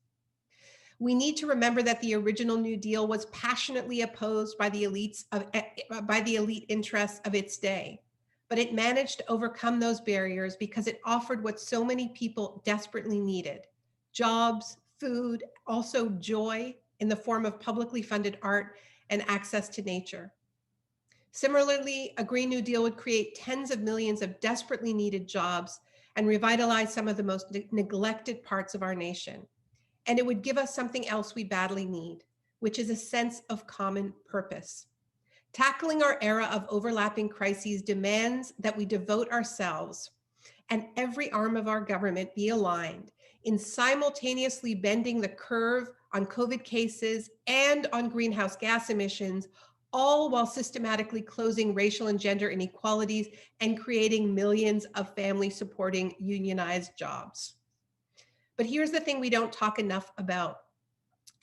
We need to remember that the original New Deal was passionately opposed by the elite interests of its day, but it managed to overcome those barriers because it offered what so many people desperately needed: jobs, food, also joy in the form of publicly funded art and access to nature. Similarly, a Green New Deal would create tens of millions of desperately needed jobs and revitalize some of the most neglected parts of our nation. And it would give us something else we badly need, which is a sense of common purpose. Tackling our era of overlapping crises demands that we devote ourselves and every arm of our government be aligned in simultaneously bending the curve on COVID cases and on greenhouse gas emissions, all while systematically closing racial and gender inequalities and creating millions of family-supporting unionized jobs. But here's the thing we don't talk enough about.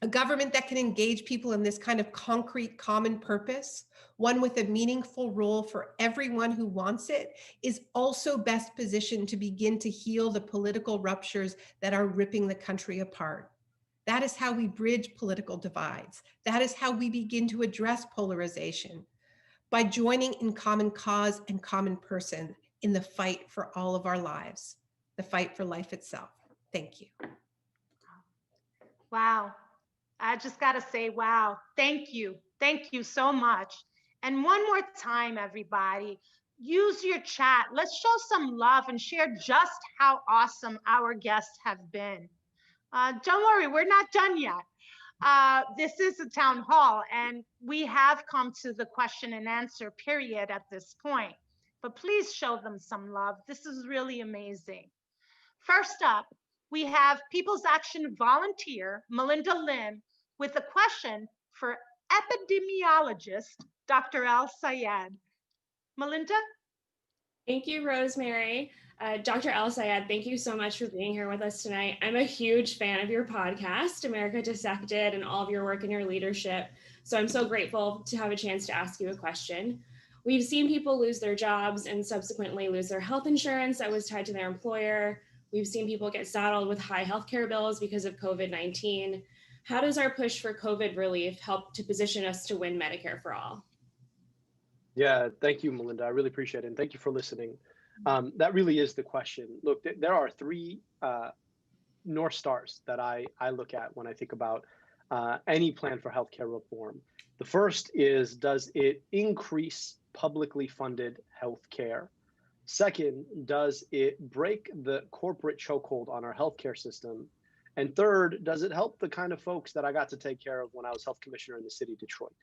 A government that can engage people in this kind of concrete common purpose, one with a meaningful role for everyone who wants it, is also best positioned to begin to heal the political ruptures that are ripping the country apart. That is how we bridge political divides. That is how we begin to address polarization, by joining in common cause and common person in the fight for all of our lives, the fight for life itself. Thank you. Wow. I just got to say, wow. Thank you. Thank you so much. And one more time, everybody, use your chat. Let's show some love and share just how awesome our guests have been. Don't worry, we're not done yet. This is a town hall, and we have come to the question and answer period at this point. But please show them some love. This is really amazing. First up, we have People's Action volunteer, Melinda Lim, with a question for epidemiologist, Dr. Al Sayed. Melinda? Thank you, Rosemary. Dr. Al Sayed, thank you so much for being here with us tonight. I'm a huge fan of your podcast, America Dissected, and all of your work and your leadership. So I'm so grateful to have a chance to ask you a question. We've seen people lose their jobs and subsequently lose their health insurance that was tied to their employer. We've seen people get saddled with high healthcare bills because of COVID-19. How does our push for COVID relief help to position us to win Medicare for all? Yeah, thank you, Melinda. I really appreciate it. And thank you for listening. That really is the question. Look, there are three North Stars that I look at when I think about any plan for healthcare reform. The first is, does it increase publicly funded healthcare? Second, does it break the corporate chokehold on our healthcare system? And third, does it help the kind of folks that I got to take care of when I was health commissioner in the city of Detroit?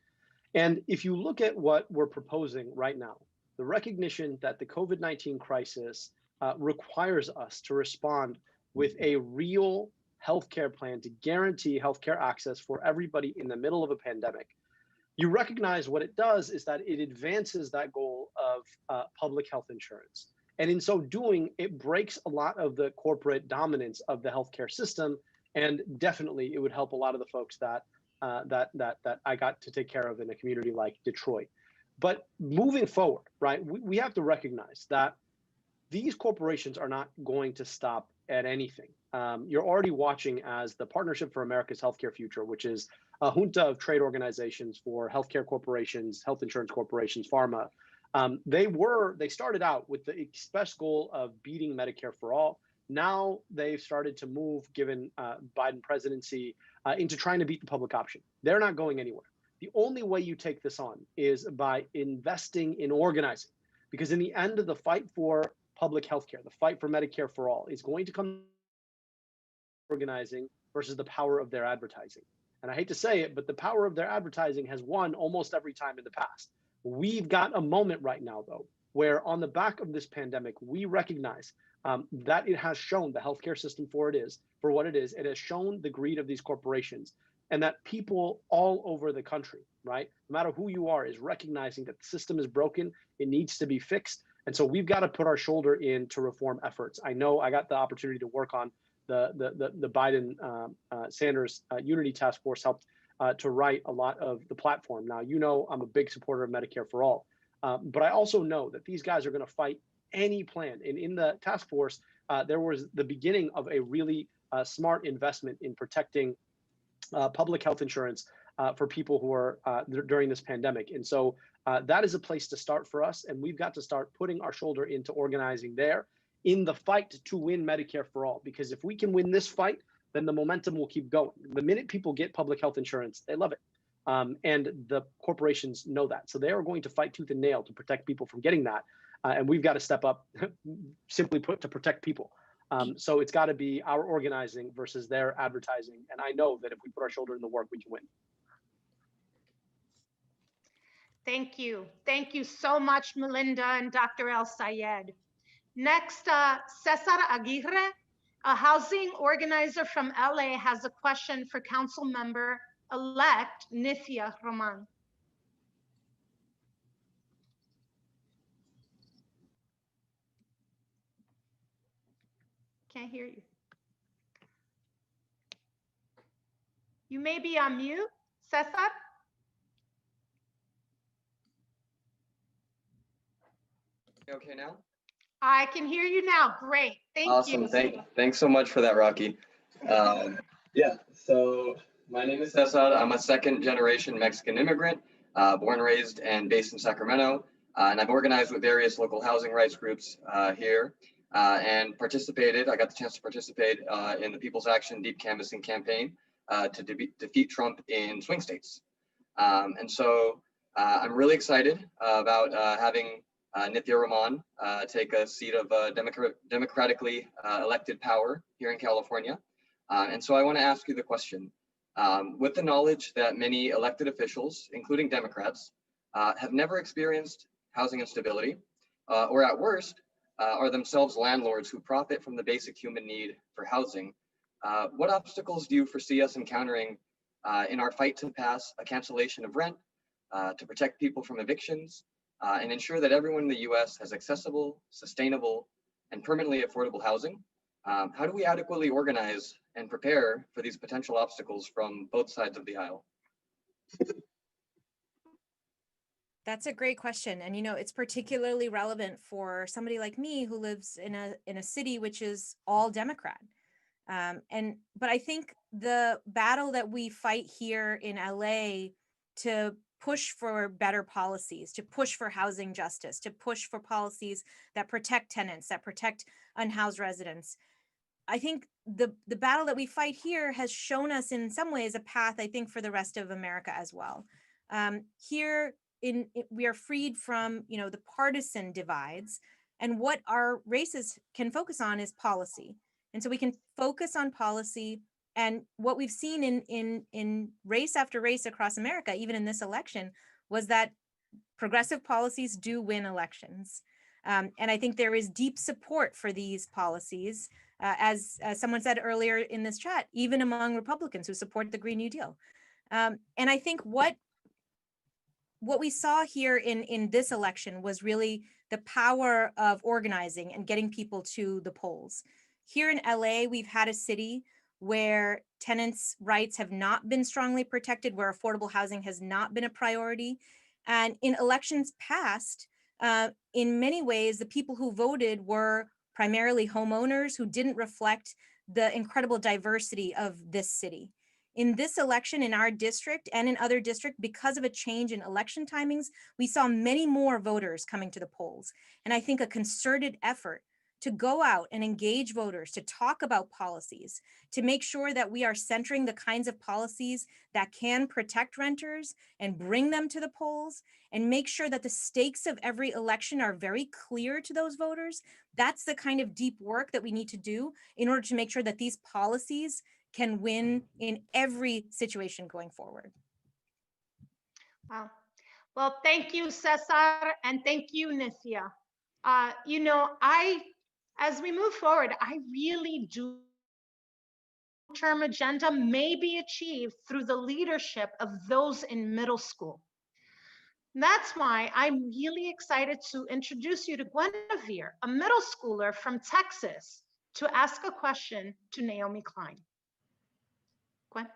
And if you look at what we're proposing right now, the recognition that the COVID-19 crisis requires us to respond with a real healthcare plan to guarantee healthcare access for everybody in the middle of a pandemic, you recognize what it does is that it advances that goal of public health insurance. And in so doing, it breaks a lot of the corporate dominance of the healthcare system. And definitely it would help a lot of the folks that I got to take care of in a community like Detroit. But moving forward, right, we have to recognize that these corporations are not going to stop at anything. You're already watching as the Partnership for America's Healthcare Future, which is a junta of trade organizations for healthcare corporations, health insurance corporations, pharma. They started out with the express goal of beating Medicare for all. Now they've started to move, given Biden presidency, into trying to beat the public option. They're not going anywhere. The only way you take this on is by investing in organizing, because in the end of the fight for public health care, the fight for Medicare for all, is going to come organizing versus the power of their advertising. And I hate to say it, but the power of their advertising has won almost every time in the past. We've got a moment right now, though, where on the back of this pandemic, we recognize that it has shown the healthcare system for what it is. It has shown the greed of these corporations, and that people all over the country, right, no matter who you are, is recognizing that the system is broken. It needs to be fixed. And so we've got to put our shoulder in to reform efforts. I know I got the opportunity to work on the Biden Sanders Unity Task Force, helped to write a lot of the platform. Now, you know, I'm a big supporter of Medicare for all, but I also know that these guys are going to fight any plan. And in the task force, there was the beginning of a really smart investment in protecting public health insurance for people who are during this pandemic. And so that is a place to start for us. And we've got to start putting our shoulder into organizing there in the fight to win Medicare for all. Because if we can win this fight, then the momentum will keep going. The minute people get public health insurance, they love it. And the corporations know that. So they are going to fight tooth and nail to protect people from getting that. And we've got to step up, simply put, to protect people. So it's got to be our organizing versus their advertising. And I know that if we put our shoulder in the work, we can win. Thank you. Thank you so much, Melinda and Dr. El Sayed. Next, Cesar Aguirre, a housing organizer from LA, has a question for Council Member-elect Nithya Roman. Can't hear you. You may be on mute, Cesar. Okay now? I can hear you now. Great. Thank you. Awesome. Thanks so much for that, Rocky. Yeah, so my name is Cesar. I'm a second generation Mexican immigrant, born, raised, and based in Sacramento. And I've organized with various local housing rights groups here and participated. I got the chance to participate in the People's Action Deep Canvassing campaign to defeat Trump in swing states. And so I'm really excited about having Nithya Roman take a seat of democratically elected power here in California. And so I want to ask you the question, with the knowledge that many elected officials, including Democrats, have never experienced housing instability, or at worst, are themselves landlords who profit from the basic human need for housing, what obstacles do you foresee us encountering in our fight to pass a cancellation of rent, to protect people from evictions, and ensure that everyone in the US has accessible, sustainable, and permanently affordable housing? How do we adequately organize and prepare for these potential obstacles from both sides of the aisle? That's a great question. And, it's particularly relevant for somebody like me who lives in a city which is all Democrat. But I think the battle that we fight here in LA to push for better policies, to push for housing justice, to push for policies that protect tenants, that protect unhoused residents, I think the battle that we fight here has shown us in some ways a path, I think, for the rest of America as well. Here we are freed from, the partisan divides, and what our races can focus on is policy. And so we can focus on policy. And what we've seen in race after race across America, even in this election, was that progressive policies do win elections. And I think there is deep support for these policies, as someone said earlier in this chat, even among Republicans who support the Green New Deal. And I think what we saw here in this election was really the power of organizing and getting people to the polls. Here in LA, we've had a city where tenants' rights have not been strongly protected, where affordable housing has not been a priority. And in elections past, in many ways, the people who voted were primarily homeowners who didn't reflect the incredible diversity of this city. In this election, in our district and in other districts, because of a change in election timings, we saw many more voters coming to the polls. And I think a concerted effort to go out and engage voters, to talk about policies, to make sure that we are centering the kinds of policies that can protect renters and bring them to the polls, and make sure that the stakes of every election are very clear to those voters. That's the kind of deep work that we need to do in order to make sure that these policies can win in every situation going forward. Wow. Well, thank you, Cesar, and thank you, Nithya. As we move forward, I really do long-term agenda may be achieved through the leadership of those in middle school. That's why I'm really excited to introduce you to Guinevere, a middle schooler from Texas, to ask a question to Naomi Klein. Gwen?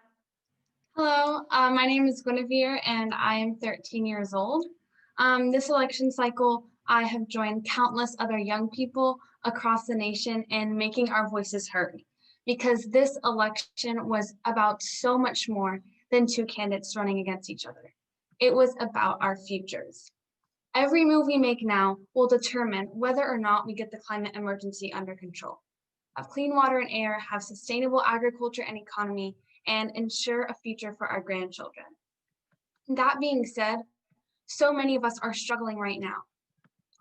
Hello, my name is Guinevere and I am 13 years old. This election cycle, I have joined countless other young people across the nation in making our voices heard, because this election was about so much more than two candidates running against each other. It was about our futures. Every move we make now will determine whether or not we get the climate emergency under control, have clean water and air, have sustainable agriculture and economy, and ensure a future for our grandchildren. That being said, so many of us are struggling right now,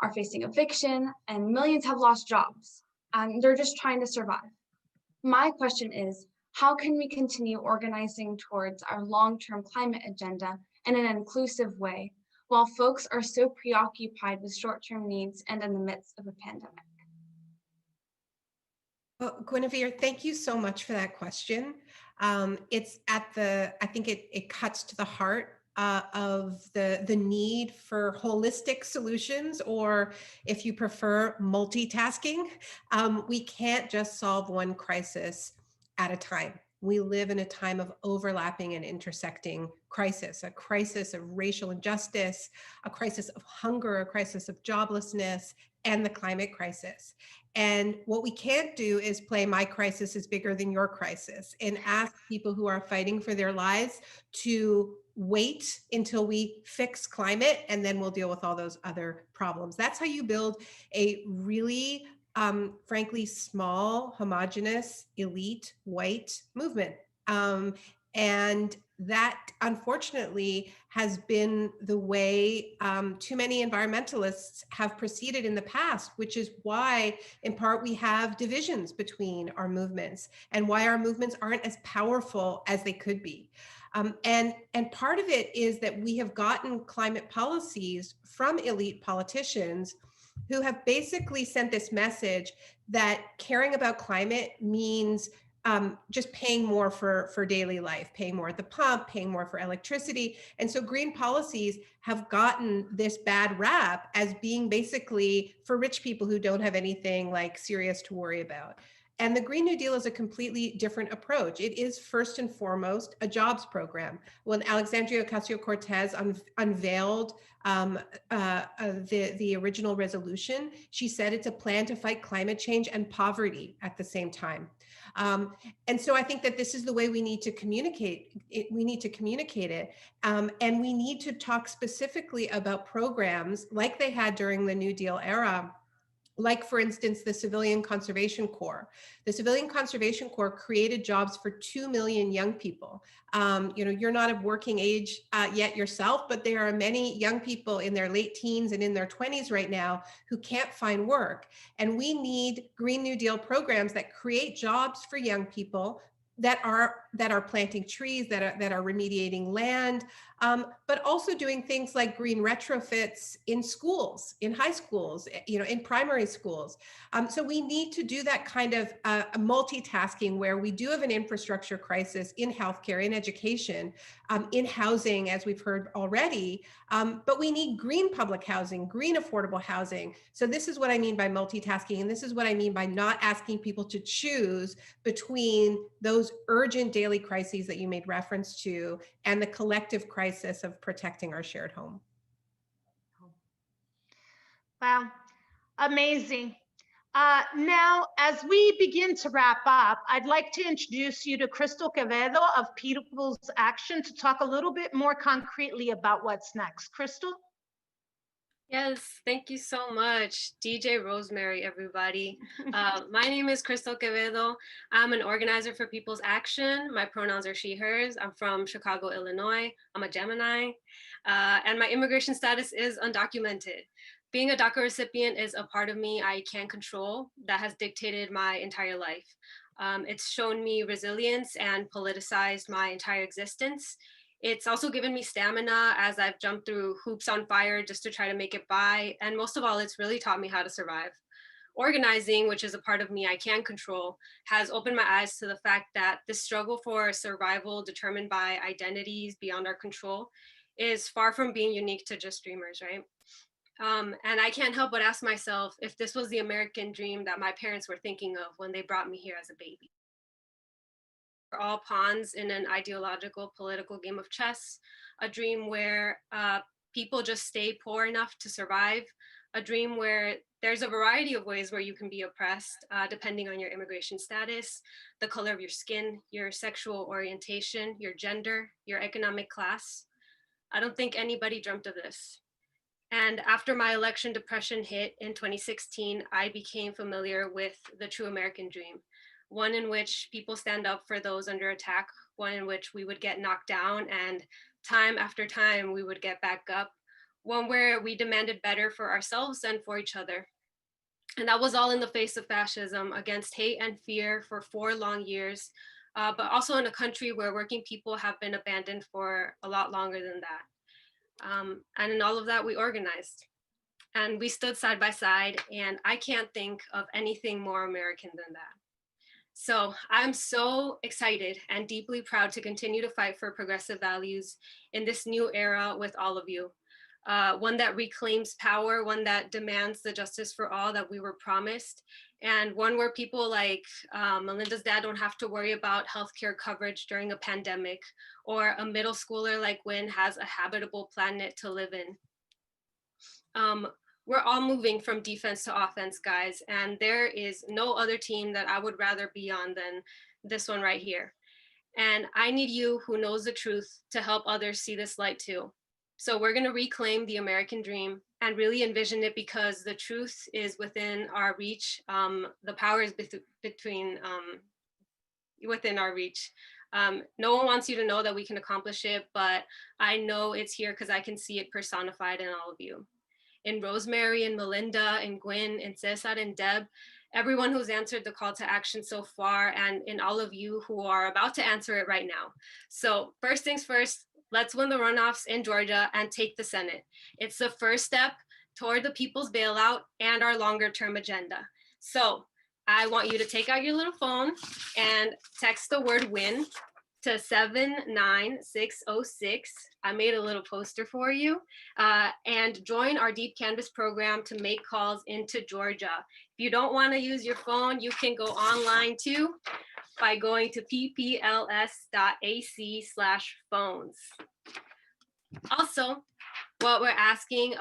are facing eviction, and millions have lost jobs. They're just trying to survive. My question is, how can we continue organizing towards our long-term climate agenda in an inclusive way while folks are so preoccupied with short-term needs and in the midst of a pandemic? Well, Guinevere, thank you so much for that question. It's I think it cuts to the heart of the need for holistic solutions, or if you prefer, multitasking. We can't just solve one crisis at a time. We live in a time of overlapping and intersecting crisis, a crisis of racial injustice, a crisis of hunger, a crisis of joblessness, and the climate crisis. And what we can't do is play my crisis is bigger than your crisis and ask people who are fighting for their lives to wait until we fix climate and then we'll deal with all those other problems. That's how you build a really frankly, small, homogenous, elite, white movement. And that, unfortunately, has been the way too many environmentalists have proceeded in the past, which is why, in part, we have divisions between our movements and why our movements aren't as powerful as they could be. And part of it is that we have gotten climate policies from elite politicians who have basically sent this message that caring about climate means just paying more for daily life, paying more at the pump, paying more for electricity. And so green policies have gotten this bad rap as being basically for rich people who don't have anything like serious to worry about. And the Green New Deal is a completely different approach. It is first and foremost a jobs program. When Alexandria Ocasio-Cortez unveiled the original resolution, she said it's a plan to fight climate change and poverty at the same time. And so I think that this is the way we need to communicate it. We need to communicate it. And we need to talk specifically about programs like they had during the New Deal era, like, for instance, the Civilian Conservation Corps. The Civilian Conservation Corps created jobs for 2 million young people. You're not of working age yet yourself, but there are many young people in their late teens and in their 20s right now who can't find work. And we need Green New Deal programs that create jobs for young people that are planting trees, that are remediating land, but also doing things like green retrofits in schools, in high schools, in primary schools. So we need to do that kind of multitasking, where we do have an infrastructure crisis in healthcare, in education, in housing, as we've heard already, but we need green public housing, green affordable housing. So this is what I mean by multitasking, and this is what I mean by not asking people to choose between those urgent daily crises that you made reference to and the collective crisis of protecting our shared home. Wow, amazing. Now, as we begin to wrap up, I'd like to introduce you to Crystal Quevedo of People's Action to talk a little bit more concretely about what's next. Crystal? Yes, thank you so much, DJ Rosemary, everybody. My name is Crystal Quevedo. I'm an organizer for People's Action. My pronouns are she, hers. I'm from Chicago, Illinois. I'm a Gemini, and my immigration status is undocumented. Being a DACA recipient is a part of me I can't control that has dictated my entire life. It's shown me resilience and politicized my entire existence. It's also given me stamina as I've jumped through hoops on fire just to try to make it by. And most of all, it's really taught me how to survive. Organizing, which is a part of me I can control, has opened my eyes to the fact that this struggle for survival determined by identities beyond our control is far from being unique to just dreamers, right? And I can't help but ask myself if this was the American dream that my parents were thinking of when they brought me here as a baby. We're all pawns in an ideological political game of chess, a dream where people just stay poor enough to survive, a dream where there's a variety of ways where you can be oppressed, depending on your immigration status, the color of your skin, your sexual orientation, your gender, your economic class. I don't think anybody dreamt of this. And after my election depression hit in 2016, I became familiar with the true American dream, one in which people stand up for those under attack, one in which we would get knocked down and time after time we would get back up, one where we demanded better for ourselves and for each other. And that was all in the face of fascism, against hate and fear for 4 long years, but also in a country where working people have been abandoned for a lot longer than that. And in all of that, we organized and we stood side by side, and I can't think of anything more American than that. So I'm so excited and deeply proud to continue to fight for progressive values in this new era with all of you. One that reclaims power, one that demands the justice for all that we were promised, and one where people like Melinda's dad don't have to worry about healthcare coverage during a pandemic, or a middle schooler like Wynn has a habitable planet to live in. We're all moving from defense to offense, guys, and there is no other team that I would rather be on than this one right here. And I need you who knows the truth to help others see this light too. So we're going to reclaim the American dream and really envision it, because the truth is within our reach. The power is within our reach. No one wants you to know that we can accomplish it, but I know it's here because I can see it personified in all of you. In Rosemary and Melinda and Gwen and Cesar and Deb, everyone who's answered the call to action so far, and in all of you who are about to answer it right now. So first things first, let's win the runoffs in Georgia and take the Senate. It's the first step toward the people's bailout and our longer term agenda. So I want you to take out your little phone and text the word win to 79606. I made a little poster for you, and join our Deep Canvas program to make calls into Georgia. If you don't want to use your phone, you can go online too by going to ppls.ac/phones. Also, what we're asking,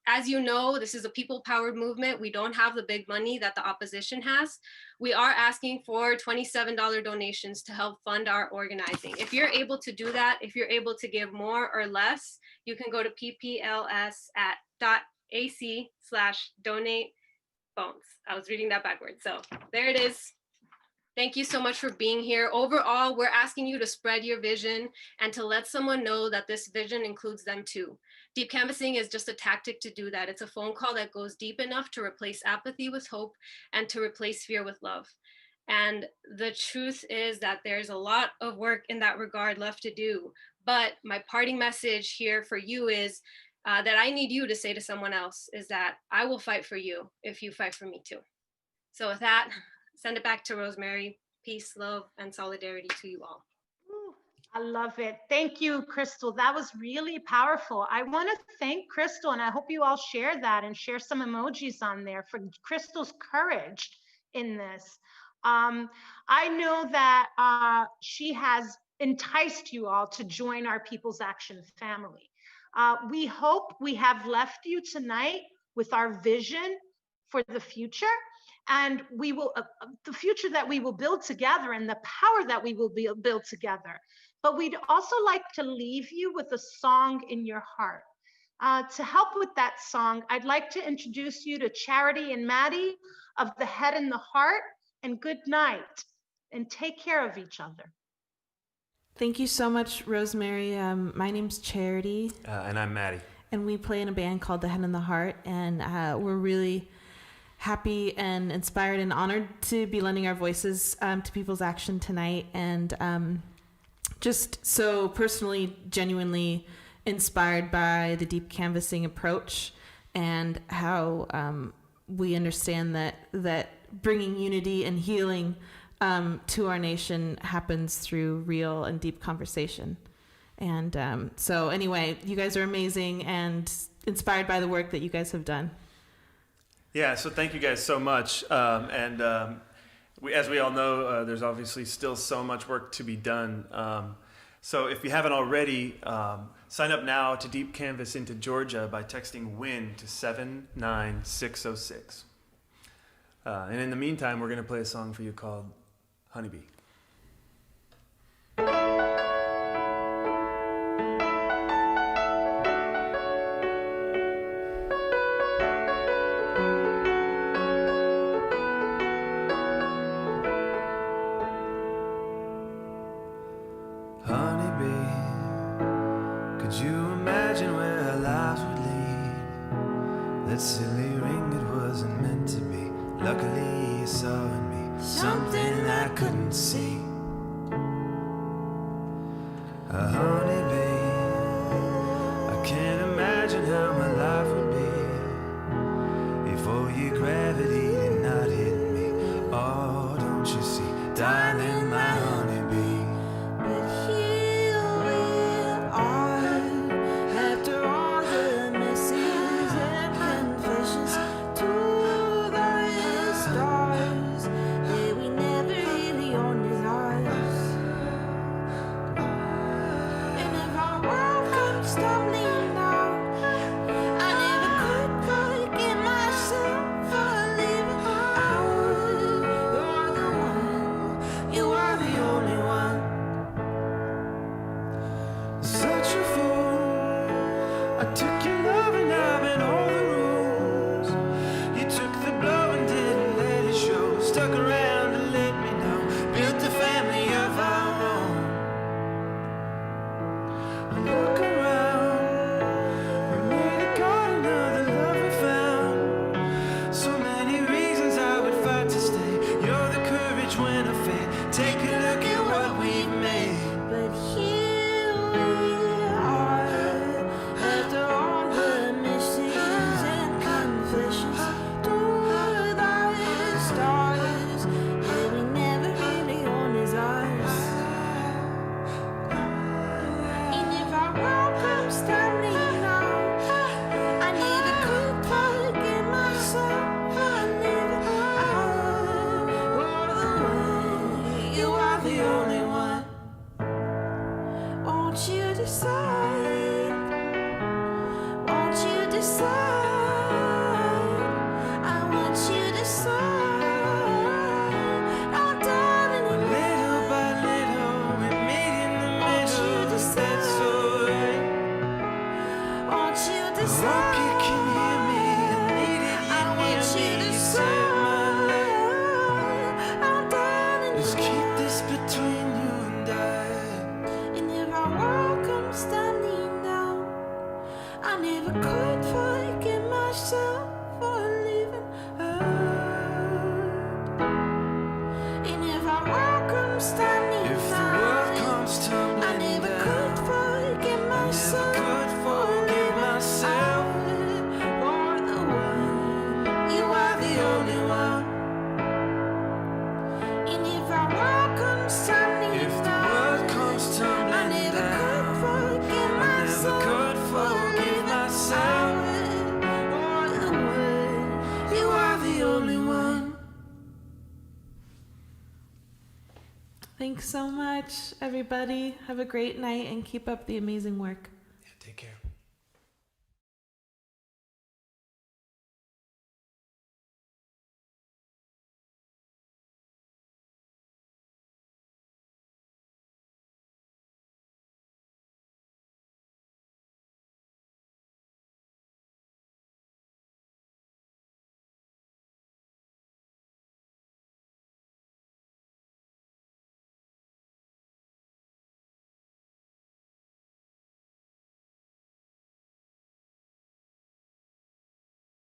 as you know, this is a people-powered movement. We don't have the big money that the opposition has. We are asking for $27 donations to help fund our organizing. If you're able to do that, if you're able to give more or less, you can go to ppls.ac/donate phones. I was reading that backwards. So there it is. Thank you so much for being here. Overall, we're asking you to spread your vision and to let someone know that this vision includes them too. Deep canvassing is just a tactic to do that. It's a phone call that goes deep enough to replace apathy with hope and to replace fear with love. And the truth is that there's a lot of work in that regard left to do. But my parting message here for you is that I need you to say to someone else is that I will fight for you if you fight for me too. So with that, send it back to Rosemary. Peace, love, and solidarity to you all. Ooh, I love it. Thank you, Crystal. That was really powerful. I want to thank Crystal, and I hope you all share that and share some emojis on there for Crystal's courage in this. I know that she has enticed you all to join our People's Action family. We hope we have left you tonight with our vision for the future. And we will, the future that we will build together and the power that we will build together. But we'd also like to leave you with a song in your heart. To help with that song, I'd like to introduce you to Charity and Maddie of The Head and the Heart, and good night, and take care of each other. Thank you so much, Rosemary. My name's Charity. And I'm Maddie. And we play in a band called The Head and the Heart, and we're really happy and inspired and honored to be lending our voices to People's Action tonight, and just so personally, genuinely inspired by the deep canvassing approach and how we understand that bringing unity and healing to our nation happens through real and deep conversation. And so anyway, you guys are amazing and inspired by the work that you guys have done. Yeah, so thank you guys so much. As we all know, there's obviously still so much work to be done. So if you haven't already, sign up now to Deep Canvas into Georgia by texting WIN to 79606. And in the meantime, we're going to play a song for you called Honeybee. Could you imagine where our lives would lead? That silly ring, it wasn't meant to be. Luckily you saw in me something I couldn't see. A honeybee, I can't imagine how my life would be if all your gravity did not hit me. Oh, don't you see, darling, my honeybee. But here we are, after all the misses and confessions to the stars, that we never really owned as ours. And if our world comes stumbling down, I never could forgive myself for Thanks so much, everybody. Have a great night and keep up the amazing work.